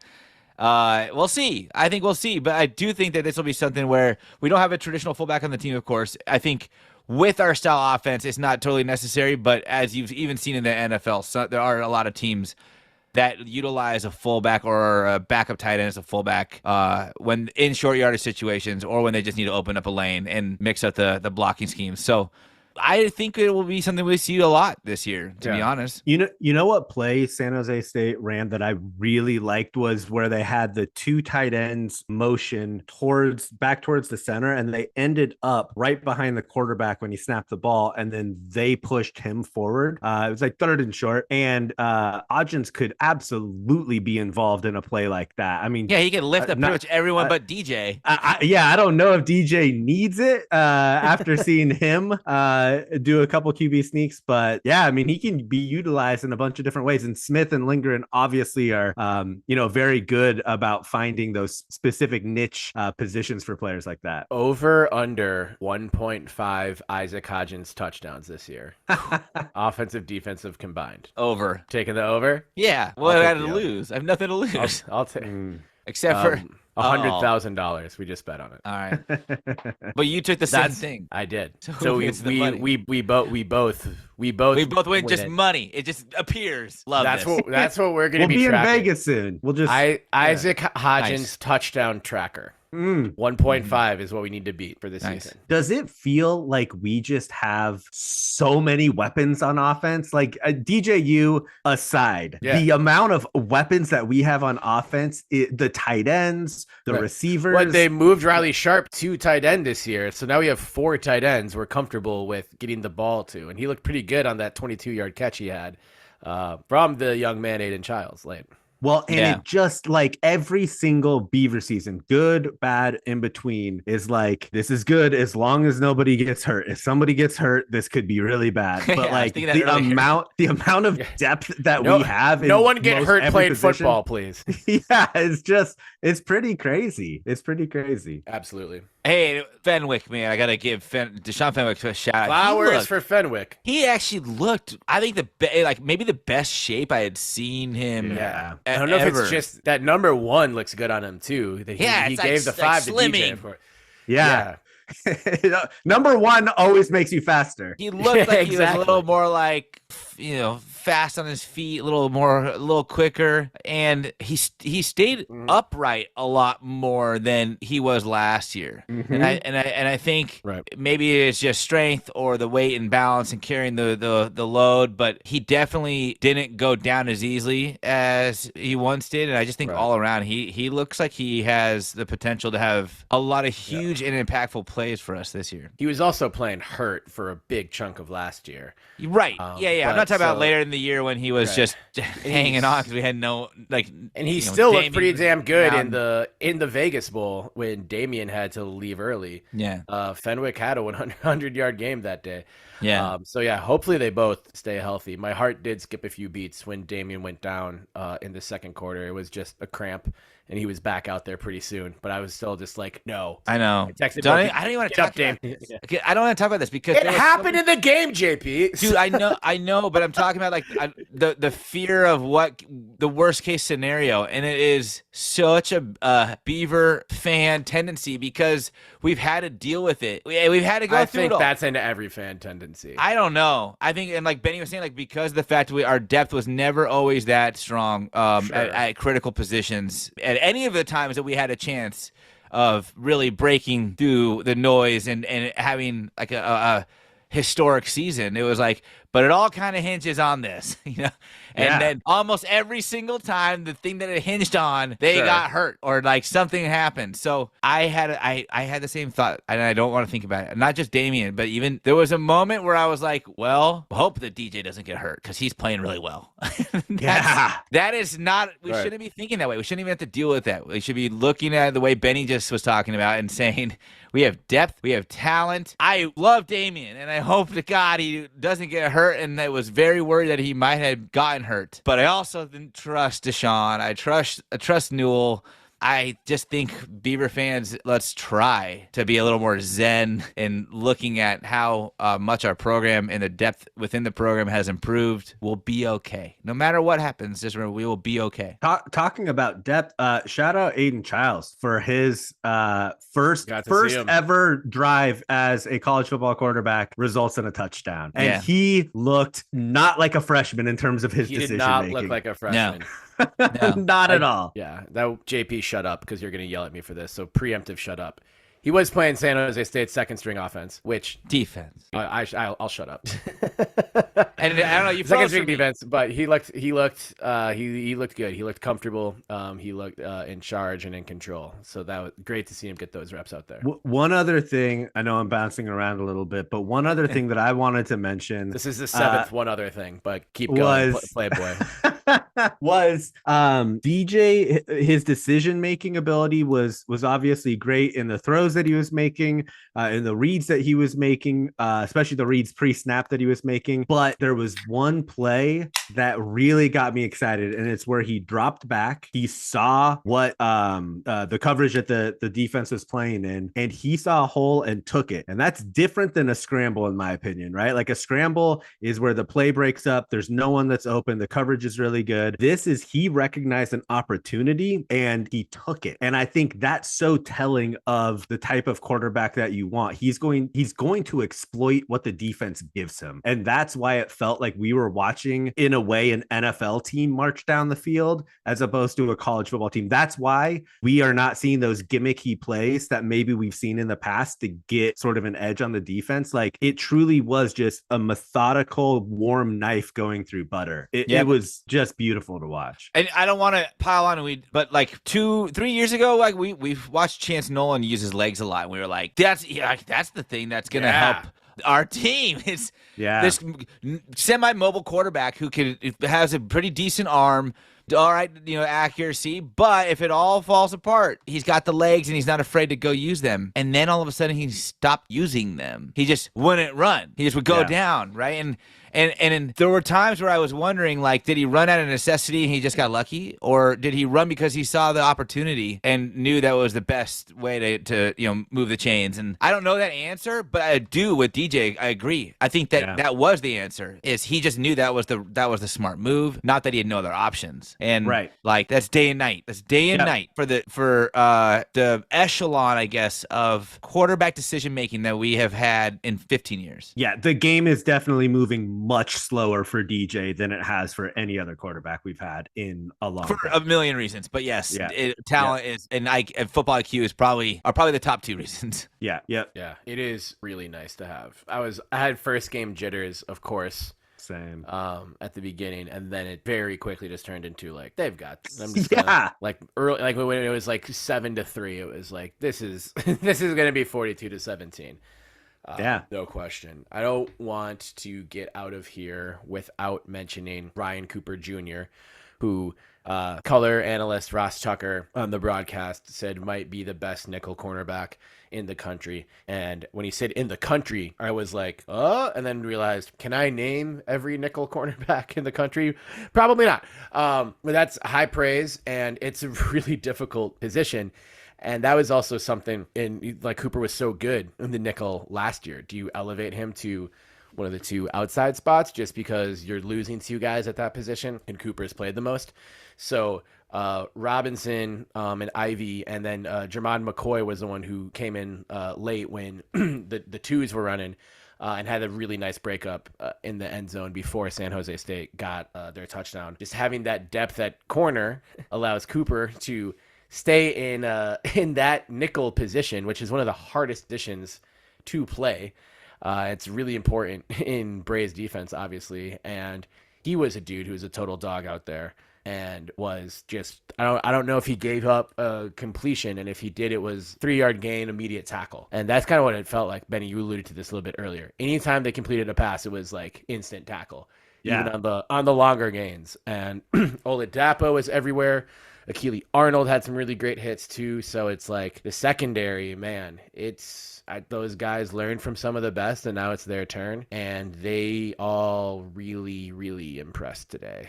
We'll see. I think we'll see. But I do think that this will be something where we don't have a traditional fullback on the team, of course. I think with our style offense, it's not totally necessary. But as you've even seen in the NFL, there are a lot of teams that utilize a fullback or a backup tight end as a fullback when in short yardage situations or when they just need to open up a lane and mix up the blocking schemes. So I think it will be something we see a lot this year, to be honest. You know what play San Jose State ran that I really liked was where they had the two tight ends motion back towards the center, and they ended up right behind the quarterback when he snapped the ball, and then they pushed him forward. It was like third and short, and Hodgins could absolutely be involved in a play like that. I mean, Yeah, he can lift up pretty much everyone but DJ. I don't know if DJ needs it after seeing him do a couple QB sneaks. But yeah, I mean, he can be utilized in a bunch of different ways. And Smith and Lindgren obviously are, very good about finding those specific niche positions for players like that. Over under 1.5 Isaac Hodgins touchdowns this year. Offensive, defensive combined. Over. Taking the over? Yeah. What I got to the lose? I have nothing to lose. I'll take Except for $100,000. We just bet on it. all right. But you took the same thing. I did. So So who gets the money? we both We both win just it. money. It just appears. Love That's this. that's what we're gonna We'll be in tracking. Vegas soon. We'll just Isaac Hodgins Nice. touchdown tracker. 1.5 is what we need to beat for this Nice. season. Does it feel like we just have so many weapons on offense? Like DJU aside, the amount of weapons that we have on offense, the tight ends, the receivers. But they moved Riley Sharp to tight end this year, so now we have 4 tight ends we're comfortable with getting the ball to, and he looked pretty good on that 22-yard catch he had from the young man Aiden Childs late. Well, and it just like every single Beaver season, good, bad, in between, is like, this is good as long as nobody gets hurt. If somebody gets hurt, this could be really bad. But Yeah, like the amount of depth that we have. No one get hurt every playing position, football, please. Yeah, it's pretty crazy. It's pretty crazy. Absolutely. Hey, Fenwick, man, I gotta give Deshaun Fenwick a shout out. Flowers for Fenwick. He actually looked, I think maybe the best shape I had seen him. Yeah, I don't know if it's just that number 1 looks good on him too. That he gave the 5 to DJ for. Yeah. Number 1 always makes you faster. He looked like he was a little more like, fast on his feet, a little quicker, and he stayed upright a lot more than he was last year. And I think maybe it's just strength or the weight and balance and carrying the load, but he definitely didn't go down as easily as he once did. And I just think all around he looks like he has the potential to have a lot of huge and impactful plays for us this year. He was also playing hurt for a big chunk of last year. Right. I'm not talking about later in the year when he was just hanging on because we had no and he still looked pretty damn good in the Vegas Bowl when Damian had to leave early. Yeah. Fenwick had a 100-yard game that day. Yeah. Hopefully they both stay healthy. My heart did skip a few beats when Damian went down in the second quarter. It was just a cramp, and he was back out there pretty soon. But I was still just like, no. I know. I texted I don't even want to talk about this. Okay, I don't want to talk about this because it happened in the game, JP. Dude, I know, but I'm talking about the fear of what the worst case scenario, and it is such a Beaver fan tendency because we've had to deal with it. We've had to go through it all. I think that's into every fan tendency. I don't know. I think, and like Benny was saying, because of the fact our depth was never always that strong at critical positions at any of the times that we had a chance of really breaking through the noise and having like a historic season. It was like, but it all kind of hinges on this, And then almost every single time, the thing that it hinged on, they got hurt or like something happened. So I had the same thought, and I don't want to think about it. Not just Damian, but even there was a moment where I was like, well, hope that DJ doesn't get hurt because he's playing really well. That is not. We shouldn't be thinking that way. We shouldn't even have to deal with that. We should be looking at it the way Benny just was talking about and saying, we have depth, we have talent. I love Damian, and I hope to God he doesn't get hurt. And I was very worried that he might have gotten hurt. But I also didn't trust Deshaun. I trust Newell. I just think Beaver fans, let's try to be a little more zen in looking at how much our program and the depth within the program has improved. We'll be okay. No matter what happens, just remember, we will be okay. Talking about depth, shout out Aiden Childs for his first ever drive as a college football quarterback results in a touchdown. And he looked not like a freshman in terms of his decision making. He did not look like a freshman. No. Not at all. Yeah, that JP, shut up because you're going to yell at me for this. So preemptive, shut up. He was playing San Jose State's second string offense, which defense. I'll shut up. And I don't know, you second string defense, but he looked good. He looked comfortable. He looked in charge and in control. So that was great to see him get those reps out there. One other thing, I know I'm bouncing around a little bit, but one other thing that I wanted to mention. This is the seventh one other thing, but keep going, Playboy. was DJ. His decision making ability was obviously great in the throws that he was making, in the reads that he was making, especially the reads pre-snap that he was making. But there was one play that really got me excited, and it's where he dropped back. He saw what the coverage that the defense was playing in, and he saw a hole and took it. And that's different than a scramble, in my opinion, right? Like a scramble is where the play breaks up. There's no one that's open. The coverage is really good. This is he recognized an opportunity and he took it. And I think that's so telling of the type of quarterback that you want. He's going to exploit what the defense gives him. And that's why it felt like we were watching, in a way, an NFL team march down the field as opposed to a college football team. That's why we are not seeing those gimmicky plays that maybe we've seen in the past to get sort of an edge on the defense. Like, it truly was just a methodical, warm knife going through butter. It was just beautiful to watch. And I don't want to pile on, but like 2-3 years ago, like we've watched Chance Nolan use his legs a lot. And we were like, that's the thing that's going to help our team. It's this semi-mobile quarterback who has a pretty decent arm, all right, accuracy, but if it all falls apart, he's got the legs and he's not afraid to go use them. And then all of a sudden he stopped using them. He just wouldn't run. He just would go down, right? And there were times where I was wondering, like, did he run out of necessity and he just got lucky? Or did he run because he saw the opportunity and knew that was the best way to move the chains? And I don't know that answer, but I do with DJ. I agree. I think that was the answer, is he just knew that was the smart move, not that he had no other options. And like, that's day and night. That's day and night for the echelon, I guess, of quarterback decision making that we have had in 15 years. Yeah, the game is definitely moving much slower for DJ than it has for any other quarterback we've had in a long time. For a million reasons, but yes, talent is, and football IQ is probably the top two reasons. Yeah, it is really nice to have. I had first game jitters, of course. Same. At the beginning, and then it very quickly just turned into like, they've got. I'm just gonna, like early, like when it was like 7-3, it was like, this is gonna be 42-17. No question. I don't want to get out of here without mentioning Ryan Cooper Jr., who color analyst Ross Tucker on the broadcast said might be the best nickel cornerback in the country. And when he said in the country, I was like, and then realized, can I name every nickel cornerback in the country? Probably not. But that's high praise, and it's a really difficult position. And that was also something like Cooper was so good in the nickel last year. Do you elevate him to one of the two outside spots just because you're losing two guys at that position and Cooper's played the most? So Robinson and Ivy, and then Jermon McCoy was the one who came in late when the twos were running and had a really nice breakup in the end zone before San Jose State got their touchdown. Just having that depth at corner allows Cooper to stay in that nickel position, which is one of the hardest positions to play. It's really important in Bray's defense, obviously. And he was a dude who was a total dog out there and was just, I don't know if he gave up a completion, and if he did, it was 3-yard gain, immediate tackle. And that's kind of what it felt like. Benny, you alluded to this a little bit earlier. Anytime they completed a pass, it was like instant tackle, even on the longer gains. And Oladapo was everywhere. Akili Arnold had some really great hits too. So it's like the secondary, man, those guys learned from some of the best, and now it's their turn. And they all really, really impressed today.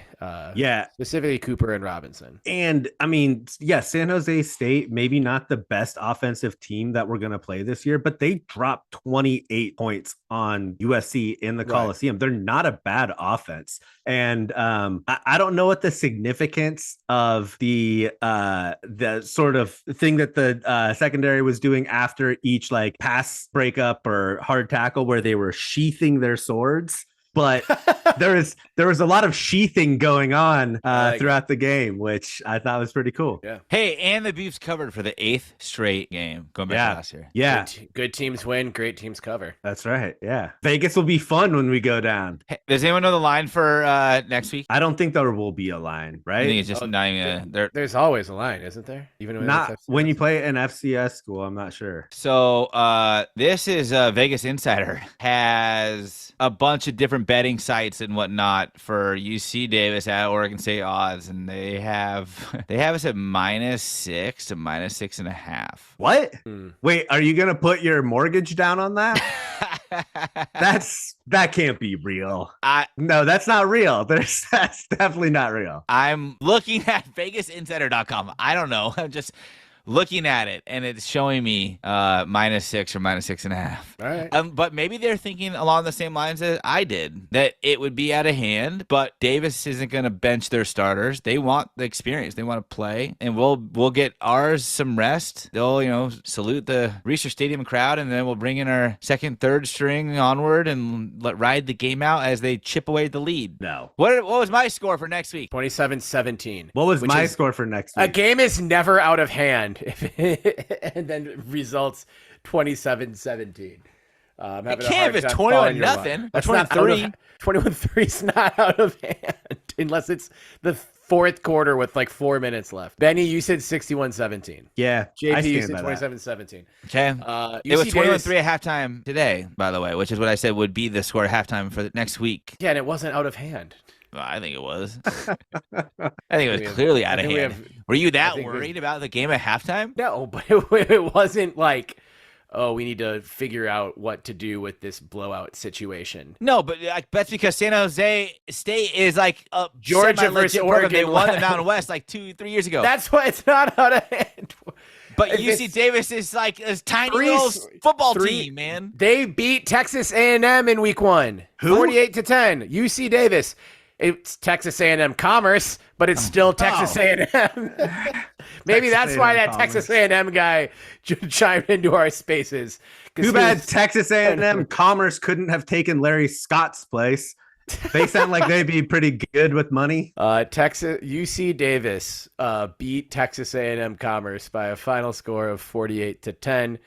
Specifically Cooper and Robinson. And I mean, San Jose State, maybe not the best offensive team that we're going to play this year, but they dropped 28 points on USC in the Coliseum. They're not a bad offense. And I don't know what the significance of the sort of thing that the secondary was doing after each like pass breakup or hard tackle where they were sheathing their swords. But there was a lot of sheathing going on throughout the game, which I thought was pretty cool. Yeah. Hey, and the Beavs covered for the 8th straight game going back to last year. Yeah. Good teams win, great teams cover. That's right. Yeah. Vegas will be fun when we go down. Hey, does anyone know the line for next week? I don't think there will be a line, right? I think it's just not even there's always a line, isn't there? Even when you play an FCS school, I'm not sure. So this is Vegas Insider has a bunch of different different betting sites and whatnot for UC Davis at Oregon State odds, and they have us at -6 to -6.5. What? Wait, are you gonna put your mortgage down on that? That can't be real. No, that's not real. That's definitely not real. I'm looking at VegasInsider.com. I don't know. I'm just looking at it, and it's showing me -6 or -6.5. All right. But maybe they're thinking along the same lines that I did, that it would be out of hand, but Davis isn't going to bench their starters. They want the experience. They want to play, and we'll get ours some rest. They'll, salute the Research Stadium crowd, and then we'll bring in our second, third string onward and ride the game out as they chip away at the lead. No. What was my score for next week? 27-17. What was my score for next week? A game is never out of hand, and then results 27-17. It can't if it's 21-0 or 23. 21-3 is not out of hand unless it's the fourth quarter with like 4 minutes left. Benny, you said 61-17. Yeah. JP, you said 27-17. Okay. It was 21-3 at halftime today, by the way, which is what I said would be the score at halftime for the next week. Yeah, and it wasn't out of hand. Well, I think it was. I think it was clearly out of hand. Were you that worried about the game at halftime? No, but it wasn't like, oh, we need to figure out what to do with this blowout situation. No, but that's because San Jose State is like a Georgia versus Oregon. They won the Mountain West like 2-3 years ago. That's why it's not out of hand. But UC Davis is like a tiny little football team, man. They beat Texas A&M in week 1. 48-10. UC Davis. It's Texas A&M Commerce, but it's still Texas A&M. Maybe that's why that Texas A&M guy chimed into our spaces. Too bad Texas A&M Commerce couldn't have taken Larry Scott's place. They sound like they'd be pretty good with money. UC Davis beat Texas A&M Commerce by a final score of 48-10.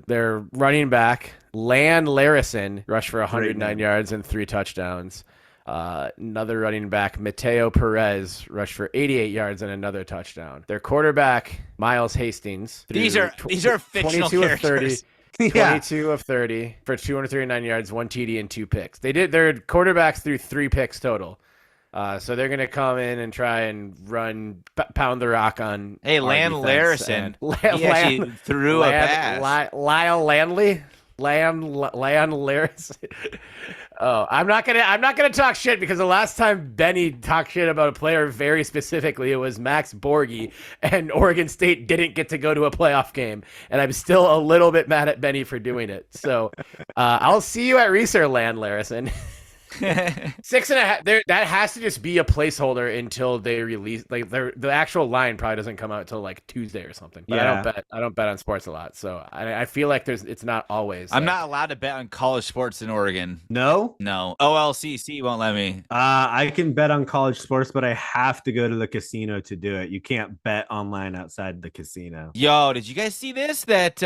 Their running back, Lan Larison, rushed for 109 yards and 3 touchdowns. Another running back, Mateo Perez, rushed for 88 yards and another touchdown. Their quarterback, Miles Hastings. These are fictional 22 characters. of 30. 22 of 30 for 239 yards, 1 TD, and 2 picks. Their quarterbacks threw 3 picks total. So they're going to come in and try and pound the rock on. Hey, Lan Larison. He actually threw a pass. Lyle Landley. Lan Larison. Oh, I'm not gonna talk shit because the last time Benny talked shit about a player very specifically, it was Max Borghi, and Oregon State didn't get to go to a playoff game, and I'm still a little bit mad at Benny for doing it. So I'll see you at Reser, Lan Larison. 6.5. That has to just be a placeholder until they release. Like the actual line probably doesn't come out until like Tuesday or something. But yeah. I don't bet on sports a lot, so I feel like it's not always. I'm not allowed to bet on college sports in Oregon. No. OLCC won't let me. I can bet on college sports, but I have to go to the casino to do it. You can't bet online outside the casino. Yo, did you guys see this? That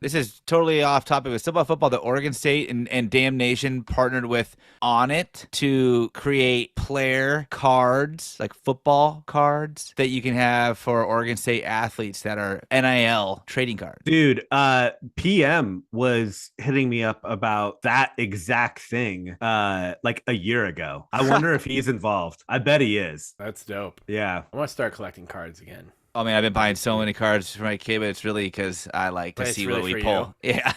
this is totally off topic. It's still about football. That Oregon State and Damn Nation partnered with On It to create player cards, like football cards that you can have for Oregon State athletes that are NIL trading cards. Dude, PM was hitting me up about that exact thing like a year ago. I wonder if he's involved. I bet he is. That's dope. Yeah. I want to start collecting cards again. Oh man, I've been buying so many cards for my kid, but it's really because I like to see what we pull. Yeah.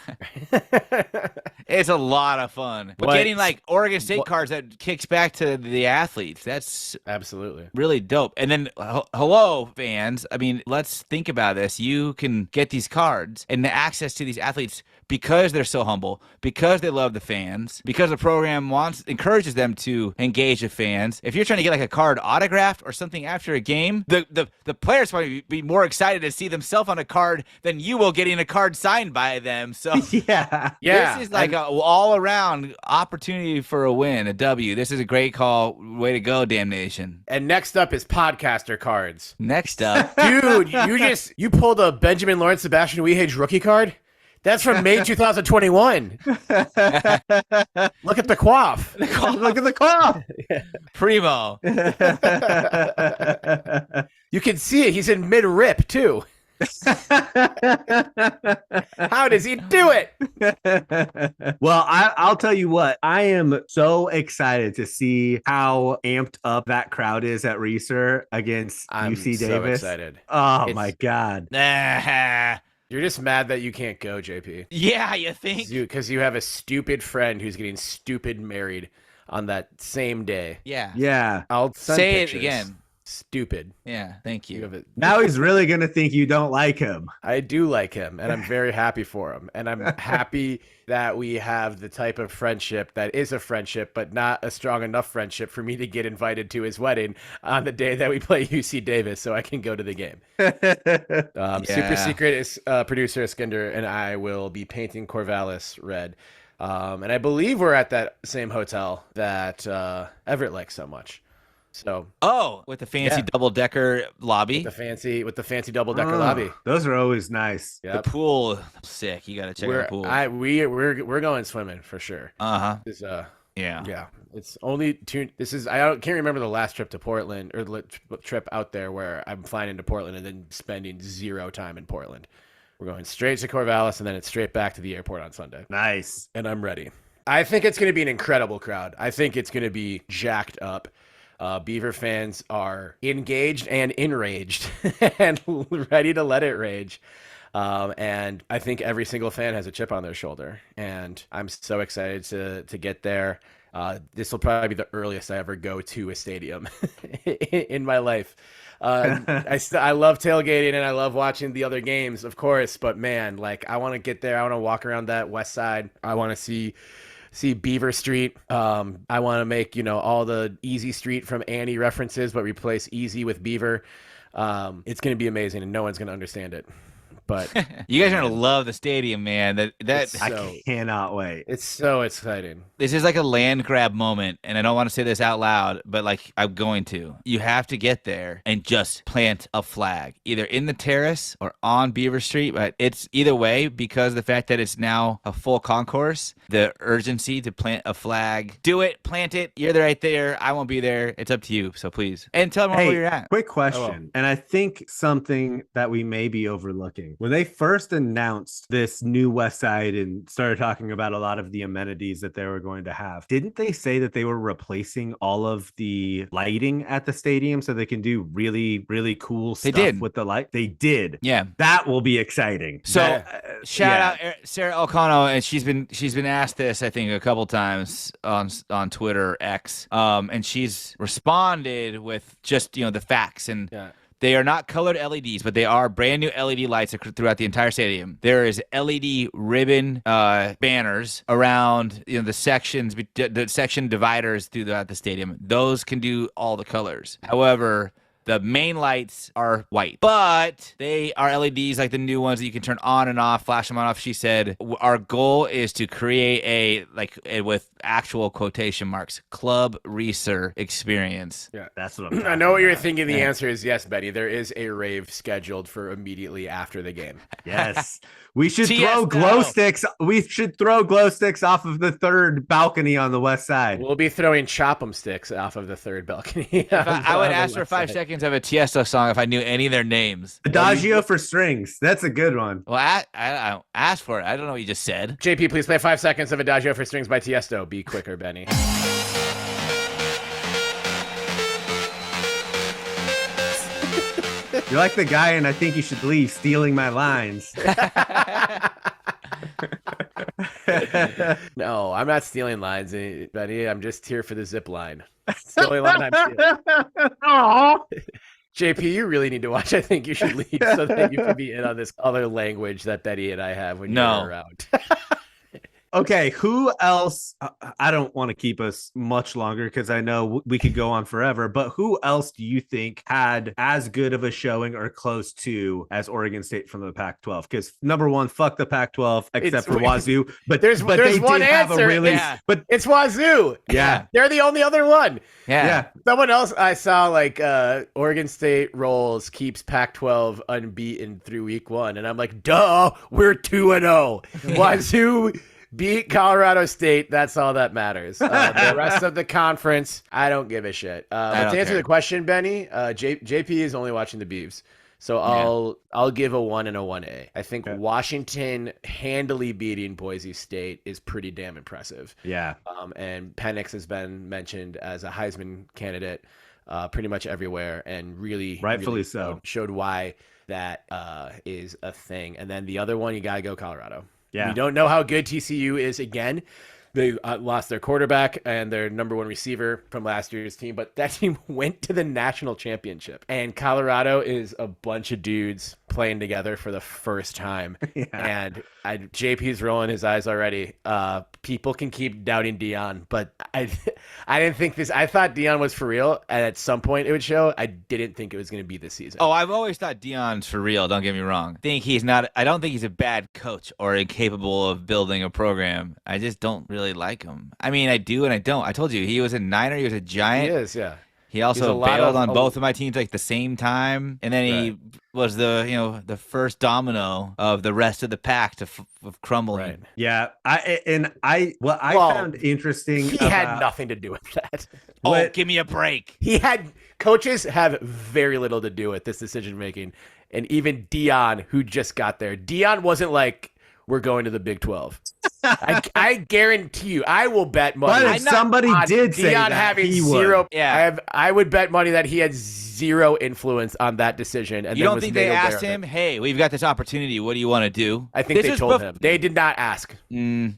It's a lot of fun. But getting like Oregon State cards that kicks back to the athletes, that's absolutely really dope. And then, hello, fans. I mean, let's think about this. You can get these cards and the access to these athletes because they're so humble, because they love the fans, because the program encourages them to engage with fans. If you're trying to get like a card autographed or something after a game, the players probably be more excited to see themselves on a card than you will getting a card signed by them. So yeah, this is like an all-around opportunity for a win, a W. This is a great call. Way to go, Damn Nation. And next up is podcaster cards. Next up, dude, you pulled a Benjamin Lawrence Sebastian Wehage rookie card. That's from May 2021. Look at the quaff. Look at the quaff. Primo. You can see it. He's in mid-rip, too. How does he do it? Well, I'll tell you what, I am so excited to see how amped up that crowd is at Reeser against I'm UC so Davis. excited. Oh my God. You're just mad that you can't go, JP. Yeah, you think? Because you have a stupid friend who's getting stupid married on that same day. Yeah. Yeah. I'll send Say pictures. it again. Stupid. Yeah, thank You you. have it. Now he's really going to think you don't like him. I do like him, and I'm very happy for him. And I'm happy that we have the type of friendship that is a friendship, but not a strong enough friendship for me to get invited to his wedding on the day that we play UC Davis so I can go to the game. Super secret is producer Iskander and I will be painting Corvallis red. And I believe we're at that same hotel that Everett likes so much. So with the fancy double-decker lobby. with the fancy double decker lobby. Those are always nice. Yep. The pool, sick. You got to check out the pool. We're going swimming for sure. Uh-huh. Yeah. It's only two. Can't remember the last trip to Portland or the trip out there where I'm flying into Portland and then spending 0 time in Portland. We're going straight to Corvallis and then it's straight back to the airport on Sunday. Nice. And I'm ready. I think it's going to be an incredible crowd. I think it's going to be jacked up. Beaver fans are engaged and enraged and ready to let it rage. And I think every single fan has a chip on their shoulder. And I'm so excited to get there. This will probably be the earliest I ever go to a stadium in my life. I love tailgating and I love watching the other games, of course. But man, like I want to get there. I want to walk around that west side. I want to see Beaver Street. I want to make, all the Easy Street from Annie references, but replace Easy with Beaver. It's going to be amazing and no one's going to understand it. But you guys are gonna love the stadium, man. I cannot wait. It's so exciting. This is like a land grab moment, and I don't want to say this out loud, but like I'm going to. You have to get there and just plant a flag, either in the terrace or on Beaver Street. But it's either way because of the fact that it's now a full concourse. The urgency to plant a flag, do it, plant it. You're right there. I won't be there. It's up to you. So please, and tell them where you're at. Quick question, and I think something that we may be overlooking. When they first announced this new West Side and started talking about a lot of the amenities that they were going to have, didn't they say that they were replacing all of the lighting at the stadium so they can do really, really cool stuff with the light? They did. Yeah. That will be exciting. So shout out Sarah O'Connell, and she's been asked this, I think, a couple times on Twitter X. And she's responded with just, the facts and they are not colored LEDs, but they are brand new LED lights throughout the entire stadium. There is LED ribbon banners around the sections, the section dividers throughout the stadium. Those can do all the colors. However, the main lights are white, but they are LEDs like the new ones that you can turn on and off, flash them on and off. She said, our goal is to create with actual quotation marks, Club Reeser experience. Yeah, that's what I'm talking I know what you're about. thinking. The answer is yes, Betty. There is a rave scheduled for immediately after the game. Yes. We should throw glow sticks. We should throw glow sticks off of the third balcony on the west side. We'll be throwing chop 'em sticks off of the third balcony. I would ask for 5 seconds of a Tiesto song if I knew any of their names. Adagio for strings. That's a good one. Well, I asked for it. I don't know what you just said. JP, please play 5 seconds of Adagio for Strings by Tiesto. Be quicker, Benny. You're like the guy, and I think you should leave stealing my lines. No, I'm not stealing lines, Benny. I'm just here for the zip line. It's the only line I'm stealing. Aww. JP, you really need to watch. I think you should leave so that you can be in on this other language that Betty and I have when you're around. Okay, who else? I don't want to keep us much longer because I know we could go on forever, but who else do you think had as good of a showing or close to as Oregon State from the Pac-12? Because number one, fuck the Pac-12 except for Wazoo. But there's they one did have answer. a really, but it's Wazoo. Yeah. They're the only other one. Yeah. Someone else I saw Oregon State rolls keeps Pac-12 unbeaten through week 1. And I'm like, duh, we're 2-0. Wazoo beat Colorado State. That's all that matters. The rest of the conference, I don't give a shit. But to answer the question, Benny, JP is only watching the Beavs. So I'll give a 1 and a 1A. I think Washington handily beating Boise State is pretty damn impressive. Yeah. And Penix has been mentioned as a Heisman candidate pretty much everywhere, and rightfully showed why that is a thing. And then the other one, you got to go Colorado. Yeah. We don't know how good TCU is again. They lost their quarterback and their number one receiver from last year's team, but that team went to the national championship. And Colorado is a bunch of dudes playing together for the first time. And JP's rolling his eyes already. People can keep doubting Deion, but I didn't think this. I thought Deion was for real, and at some point it would show. I didn't think it was going to be this season. Oh, I've always thought Deion's for real. Don't get me wrong. I don't think he's a bad coach or incapable of building a program. I just don't really like him. I mean, I do and I don't. I told you, he was a Niner. He was a Giant. He is, yeah. He also bailed on both of my teams like the same time, and then he was the first domino of the rest of the pack of crumbling. Right. Yeah, I found interesting. He had nothing to do with that. Give me a break. Coaches have very little to do with this decision making, and even Deion, who just got there, Deion wasn't like, we're going to the Big 12. I guarantee you, I will bet money. But if somebody did say Deion that, having he zero, would. I would bet money that he had zero influence on that decision. And you don't think they asked him, hey, we've got this opportunity. What do you want to do? I think they told him. They did not ask.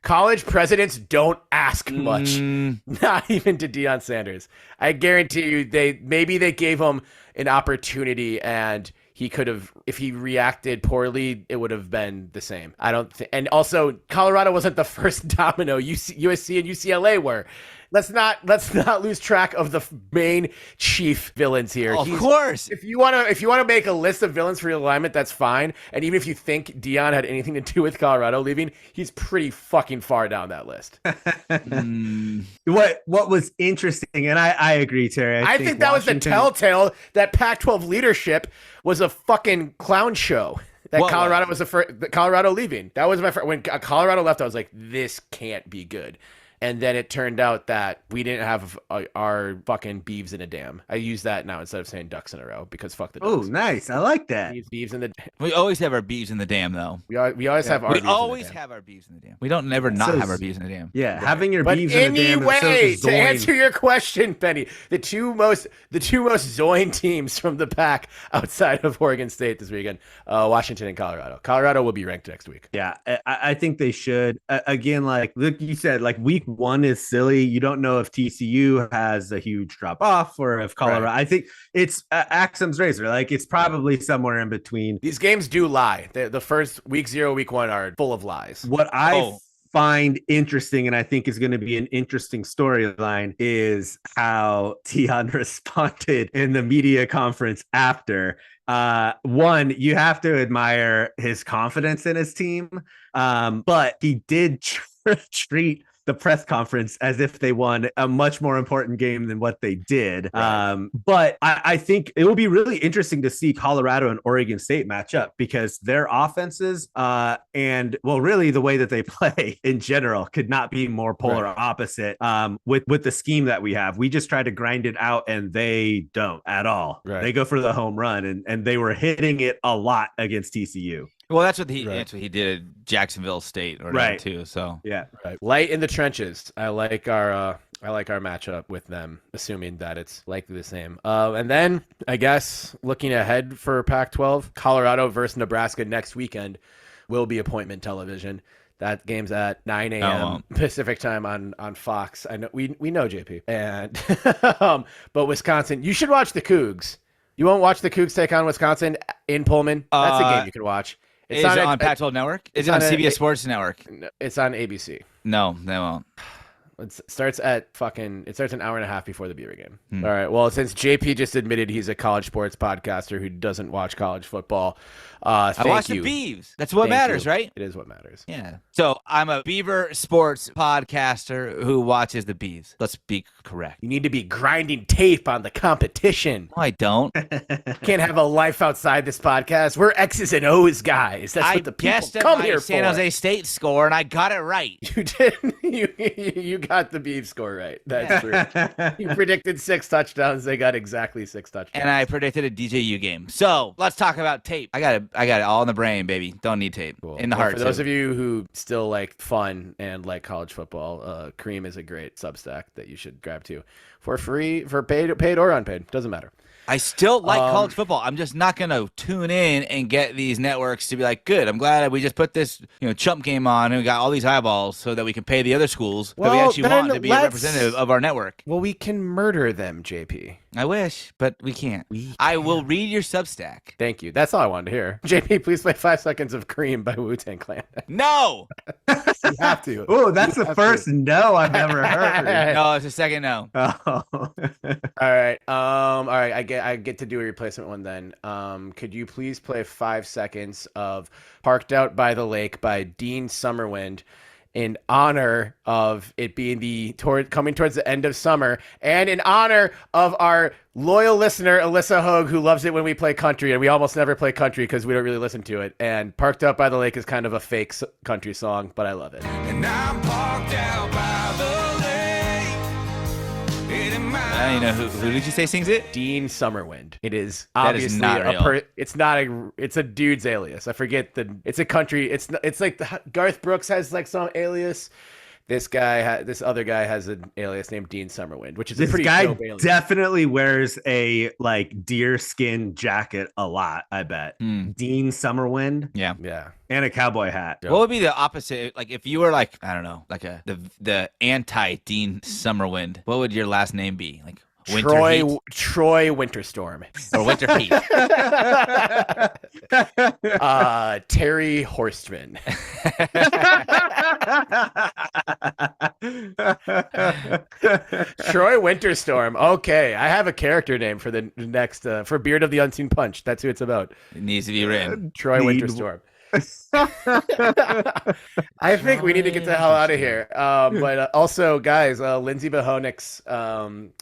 College presidents don't ask much. Not even to Deion Sanders. I guarantee you, they gave him an opportunity, and he could have, if he reacted poorly, it would have been the same. I don't think, and also Colorado wasn't the first domino. USC and UCLA were. Let's not lose track of the main chief villains here. Of course. If you want to make a list of villains for your alignment, that's fine. And even if you think Deion had anything to do with Colorado leaving, he's pretty fucking far down that list. What was interesting, and I agree, Terry. I think that was the telltale that Pac-12 leadership was a fucking clown show. That Colorado was the first. Colorado leaving. That was my first. When Colorado left, I was like, this can't be good. And then it turned out that we didn't have our fucking beavs in a dam. I use that now instead of saying ducks in a row because fuck the ducks. Oh, nice. I like that. Beavs in the. We always have our beavs in the dam, though. We always have our. We always have our beavs in the dam. We don't never not have our beavs in the dam. Yeah, having your beavs in the dam. Anyway, to answer your question, Penny, the two most Zoin teams from the pack outside of Oregon State this weekend, Washington and Colorado. Colorado will be ranked next week. Yeah, I think they should. Again, like you said, like week one is silly. You don't know if TCU has a huge drop off or if Colorado. Right. I think it's Axum's razor. Like it's probably somewhere in between. These games do lie. The first week 0, week 1 are full of lies. What I find interesting, and I think is going to be an interesting storyline, is how Deion responded in the media conference after. One, you have to admire his confidence in his team, but he did treat the press conference as if they won a much more important game than what they did. Right. But I think it will be really interesting to see Colorado and Oregon State match up because their offenses and really the way that they play in general could not be more polar opposite with the scheme that we have. We just try to grind it out and they don't at all. Right. They go for the home run and they were hitting it a lot against TCU. Well, that's what he did at Jacksonville State too. So light in the trenches. I like our matchup with them, assuming that it's likely the same. And then I guess looking ahead for Pac-12, Colorado versus Nebraska next weekend will be appointment television. That game's at 9 a.m. Pacific time on Fox. I know we know JP, and but Wisconsin, you should watch the Cougs. You won't watch the Cougs take on Wisconsin in Pullman. That's a game you can watch. Is it on Pac-12 Network? Is it on CBS Sports Network? It's on ABC. No, they won't. It starts an hour and a half before the Beaver game. All right. Well, since JP just admitted he's a college sports podcaster who doesn't watch college football, I watch the Beavs. That's what matters, right? It is what matters. Yeah. So I'm a Beaver sports podcaster who watches the Beavs. Let's be correct. You need to be grinding tape on the competition. No, I don't. Can't have a life outside this podcast. We're X's and O's guys. That's what the people come here for. San Jose State score, and I got it right. You didn't. You got the Beavs score right. That's true. You predicted 6 touchdowns. They got exactly 6 touchdowns. And I predicted a DJU game. So let's talk about tape. I got it all in the brain, baby. Don't need tape. Cool. In the Well, heart. for those of you who still like fun and like college football, Cream is a great Substack that you should grab too, for free, for paid or unpaid, doesn't matter. I still like college football. I'm just not going to tune in and get these networks to be like, good, I'm glad we just put this chump game on and we got all these eyeballs so that we can pay the other schools that we Well, actually want to be a let's- representative of our network. Well, we can murder them, JP. I wish, but we can't. I will read your Substack. Thank you. That's all I wanted to hear. JP, please play 5 Seconds of Cream by Wu-Tang Clan. No! You have to. Oh, that's the first no I've ever heard. No, it's a second no. Oh. All right. All right. I get to do a replacement one then. Could you please play 5 seconds of Parked Out by the Lake by Dean Summerwind in honor of it being coming towards the end of summer, and in honor of our loyal listener, Alyssa Hogue, who loves it when we play country, and we almost never play country because we don't really listen to it. And Parked Out by the Lake is kind of a fake country song, but I love it. And I'm parked out by the lake. I don't even know who did you say sings it? Dean Summerwind. It is That is obviously not real. it's a dude's alias. I forget it's a country. It's like Garth Brooks has like some alias. This other guy has an alias named Dean Summerwind, which is a This pretty guy dope alias. definitely wears a like deer skin jacket a lot, I bet. Dean Summerwind Yeah. Yeah. and a cowboy hat. What would be the opposite? Like if you were like, I don't know, like the anti Dean Summerwind, what would your last name be? Like Winter Heat Troy Winterstorm. or Winter Heat? Terry Horstman. Troy Winterstorm. Okay, I have a character name for the next for Beard of the Unseen Punch. That's who it's about. It needs to be written. Troy Winterstorm. I think we need to get the hell out of here. But also, guys, Lindsey Bohonik's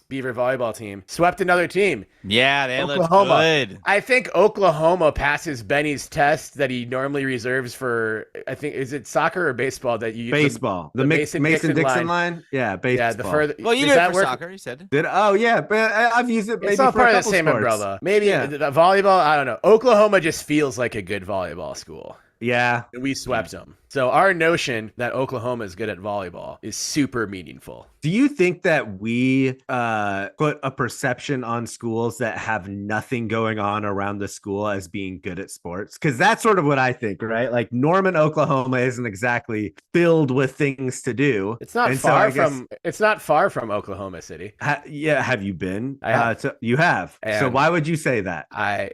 Beaver volleyball team swept another team. Yeah, they look Oklahoma. good. I think Oklahoma passes Benny's test that he normally reserves for, I think, is it soccer or baseball that you Baseball. The Mason Mason-Dixon line? Yeah, baseball. Yeah, the further. Well, you does did it that for work? soccer, you said. Oh, yeah, but I've used it maybe It's all for part a of the couple same sports. umbrella. Maybe Yeah. the volleyball, I don't know. Oklahoma just feels like a good volleyball school. Yeah. And we swept them. So our notion that Oklahoma is good at volleyball is super meaningful. Do you think that we put a perception on schools that have nothing going on around the school as being good at sports? Because that's sort of what I think, right? Like Norman, Oklahoma isn't exactly filled with things to do. It's not And so far I guess- from. It's not far from Oklahoma City. Yeah, have you been? I have. You have. So And- why would you say that? I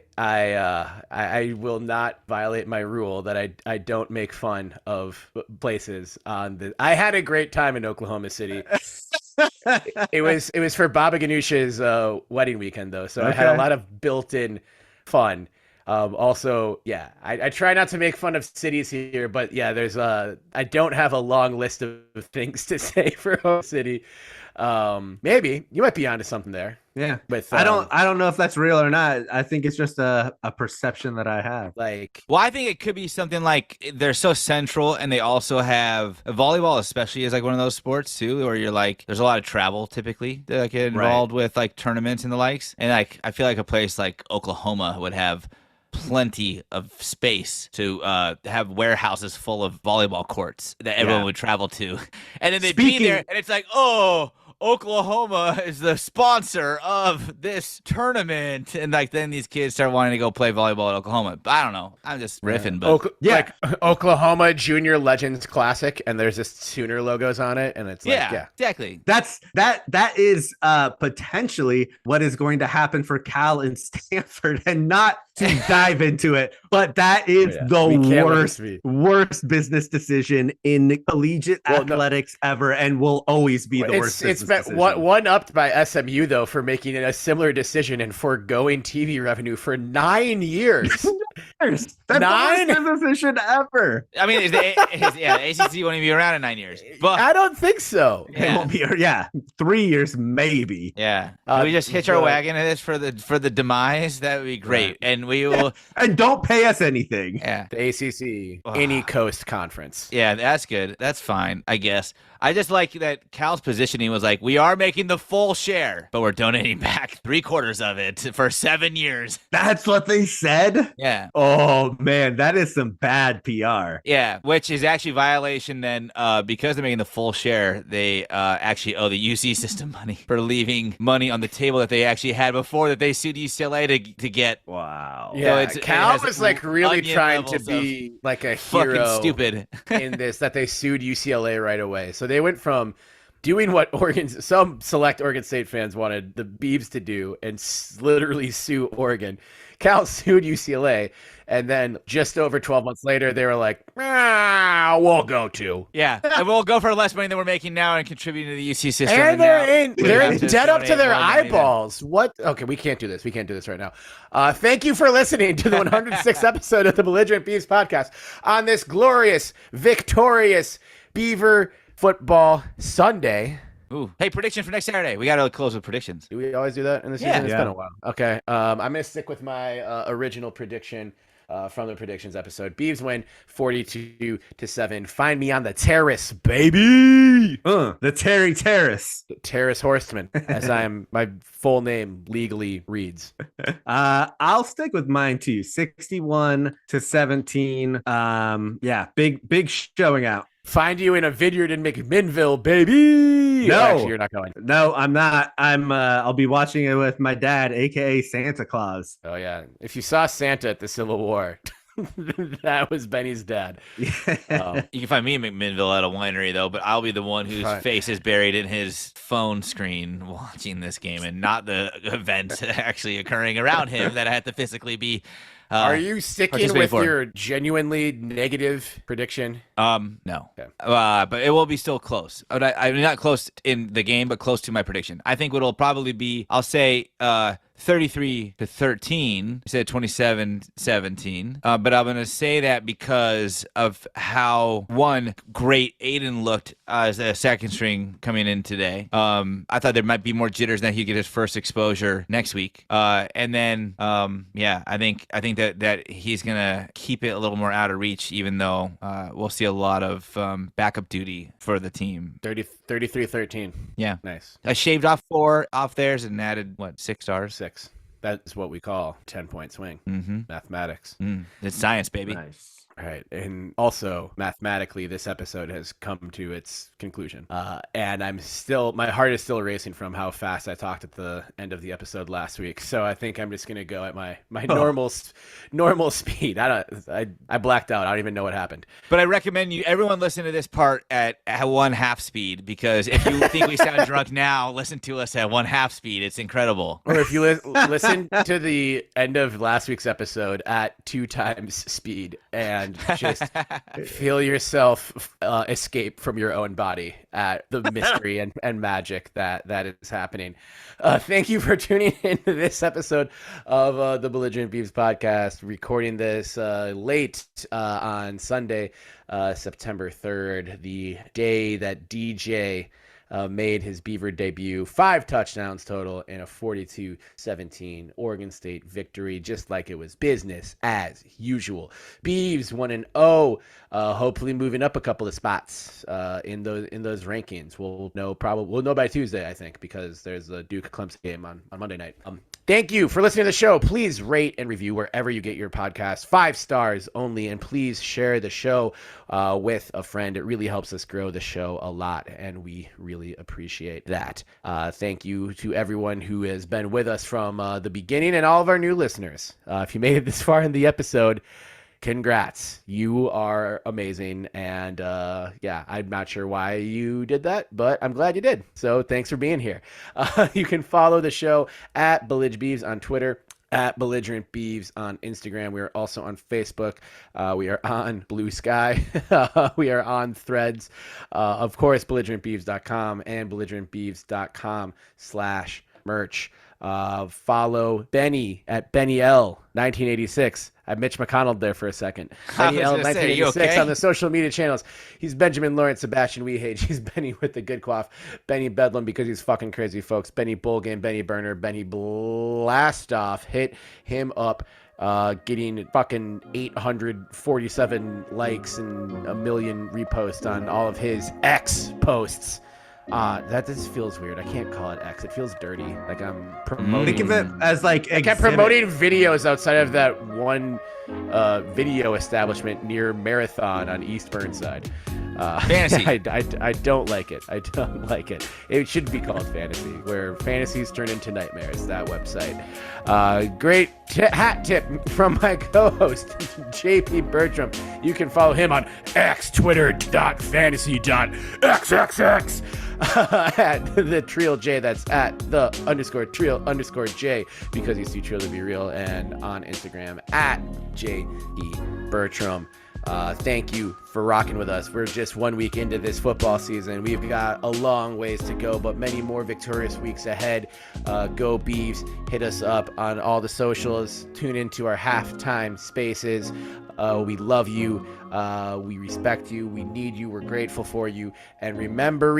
will not violate my rule that I don't make fun of places on the. I had a great time in Oklahoma City. It was for Baba Ganoush's wedding weekend though, so I had a Okay. lot of built-in fun. Also, yeah, I try not to make fun of cities here, but yeah, there's I don't have a long list of things to say for Oklahoma City. Maybe you might be onto something there. Yeah. With I don't know if that's real or not. I think it's just a perception that I have. like. Well, I think it could be something like they're so central and they also have volleyball, especially is like one of those sports too, where you're like, there's a lot of travel typally that get involved with like tournaments and the likes. And like, I feel like a place like Oklahoma would have plenty of space to have warehouses full of volleyball courts that everyone would travel to. And then they'd be there and it's like, oh, Oklahoma is the sponsor of this tournament, and like then these kids start wanting to go play volleyball at Oklahoma. But I don't know. I'm just riffing, but Like Oklahoma Junior Legends Classic, and there's just Sooner logos on it, and it's like, yeah. exactly. That is potentially what is going to happen for Cal and Stanford, and not to dive into it, but that is the worst business decision in collegiate athletics ever, and will always be the worst. It's been one upped by SMU though for making a similar decision and foregoing TV revenue for 9 years. That's the worst business decision ever. I mean, the ACC won't even be around in 9 years. But I don't think so. It won't be. 3 years maybe. Yeah, can we just hitch our wagon to this for the demise? That would be great, and we will. And don't pay us anything. Yeah, the ACC, Any Coast Conference. Yeah, that's good. That's fine, I guess. I just like that Cal's positioning was like, we are making the full share, but we're donating back 3/4 of it for 7 years. That's what they said? Yeah. Oh, man, that is some bad PR. Yeah, which is actually violation then because they're making the full share, they actually owe the UC system money for leaving money on the table that they actually had before that they sued UCLA to get. Wow. Yeah, So Cal it has was like really onion trying to levels be like a fucking hero stupid. in this, that they sued UCLA right away. So they went from doing what some select Oregon State fans wanted the Beavs to do and literally sue Oregon. Cal sued UCLA, and then just over 12 months later, they were like, we'll go to. Yeah, and we'll go for less money than we're making now and contributing to the UC system. And now they're in we have to debt up to donate their more money then. eyeballs. What? Okay, we can't do this. We can't do this right now. Thank you for listening to the 106th episode of the Belligerent Beavs Podcast on this glorious, victorious Beaver football Sunday. Ooh. Hey, prediction for next Saturday. We got to close with predictions. Do we always do that in the season? Yeah. It's been a while. Okay. I'm going to stick with my original prediction from the predictions episode. Beavs win 42-7. Find me on the terrace, baby. The Terry Terrace. Terrace Horstman, as my full name legally reads. I'll stick with mine too. 61-17. Yeah, big showing out. Find you in a vineyard in McMinnville, baby. No, actually, you're not going. No, I'm not. I'll be watching it with my dad, aka Santa Claus. Oh yeah. If you saw Santa at the Civil War, that was Benny's dad. You can find me in McMinnville at a winery, though, but I'll be the one whose face is buried in his phone screen watching this game and not the event actually occurring around him that I have to physically be. Are you sticking with your genuinely negative prediction? No. Okay. But it will be still close. I mean, not close in the game, but close to my prediction. I think what'll probably be, I'll say, 33-13 instead of 27-17. But I'm going to say that because of how, one, great Aiden looked as a second string coming in today. I thought there might be more jitters than he'd get his first exposure next week. And then, I think that he's going to keep it a little more out of reach, even though we'll see a lot of backup duty for the team. 33-13. Yeah. Nice. I shaved off 4 off theirs and added, 6 stars? 6. That's what we call 10-point swing. Mm-hmm. Mathematics. It's science, baby. Nice. All right. And also, mathematically, this episode has come to its conclusion. And my heart is still racing from how fast I talked at the end of the episode last week. So I think I'm just going to go at my normal speed. I blacked out. I don't even know what happened. But I recommend everyone listen to this part at 1/2 speed, because if you think we sound drunk now, listen to us at 1/2 speed. It's incredible. Or if you listen to the end of last week's episode at 2 times speed and just feel yourself escape from your own body at the mystery and magic that is happening. Thank you for tuning into this episode of the Belligerent Beavs Podcast. Recording this late on Sunday, September 3rd, the day that DJ made his Beaver debut. 5 touchdowns total in a 42-17 Oregon State victory, just like it was business as usual. Beavs 1-0, hopefully moving up a couple of spots in those rankings. We'll know by Tuesday, I think, because there's a Duke Clemson game on Monday night. Thank you for listening to the show. Please rate and review wherever you get your podcast. 5 stars only, and please share the show with a friend. It really helps us grow the show a lot, and we really appreciate that. Thank you to everyone who has been with us from the beginning, and all of our new listeners. If you made it this far in the episode, congrats. You are amazing. And I'm not sure why you did that, but I'm glad you did. So thanks for being here. You can follow the show at Bellig Beavs on Twitter, at Belligerent Beavs on Instagram. We are also on Facebook. We are on Blue Sky. We are on Threads. Of course, belligerentbeavs.com and belligerentbeavs.com/merch. Follow Benny at Benny L 1986. I Mitch McConnell there for a second. Benny L 1986 on the social media channels. He's Benjamin Lawrence, Sebastian Wehage. He's Benny with the good quaff. Benny Bedlam because he's fucking crazy, folks. Benny Bullgame, Benny Burner, Benny Blastoff. Hit him up getting fucking 847 likes and a million reposts on all of his X posts. That just feels weird. I can't call it X. It feels dirty. Like I'm promoting. Think of it as like I kept promoting videos outside of that one video establishment near Marathon on East Burnside. Fantasy. I don't like it. I don't like it. It should be called Fantasy, where fantasies turn into nightmares. That website. Great hat tip from my co-host JP Bertram. You can follow him on X, Twitter.fantasy.xxx. At the Trill J, that's at the _Trill_J, because he's too trill to be real, and on Instagram at JP Bertram. Thank you for rocking with us. We're just 1 week into this football season. We've got a long ways to go, but many more victorious weeks ahead. Go Beavs. Hit us up on all the socials. Tune into our halftime spaces. We love you. We respect you. We need you. We're grateful for you. And remember,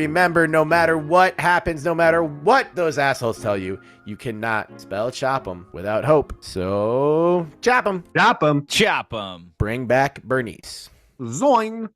no matter what happens, no matter what those assholes tell you, you cannot spell chop 'em without hope. So chop 'em. Chop 'em. Chop 'em. Bring back Bernice. Zoing.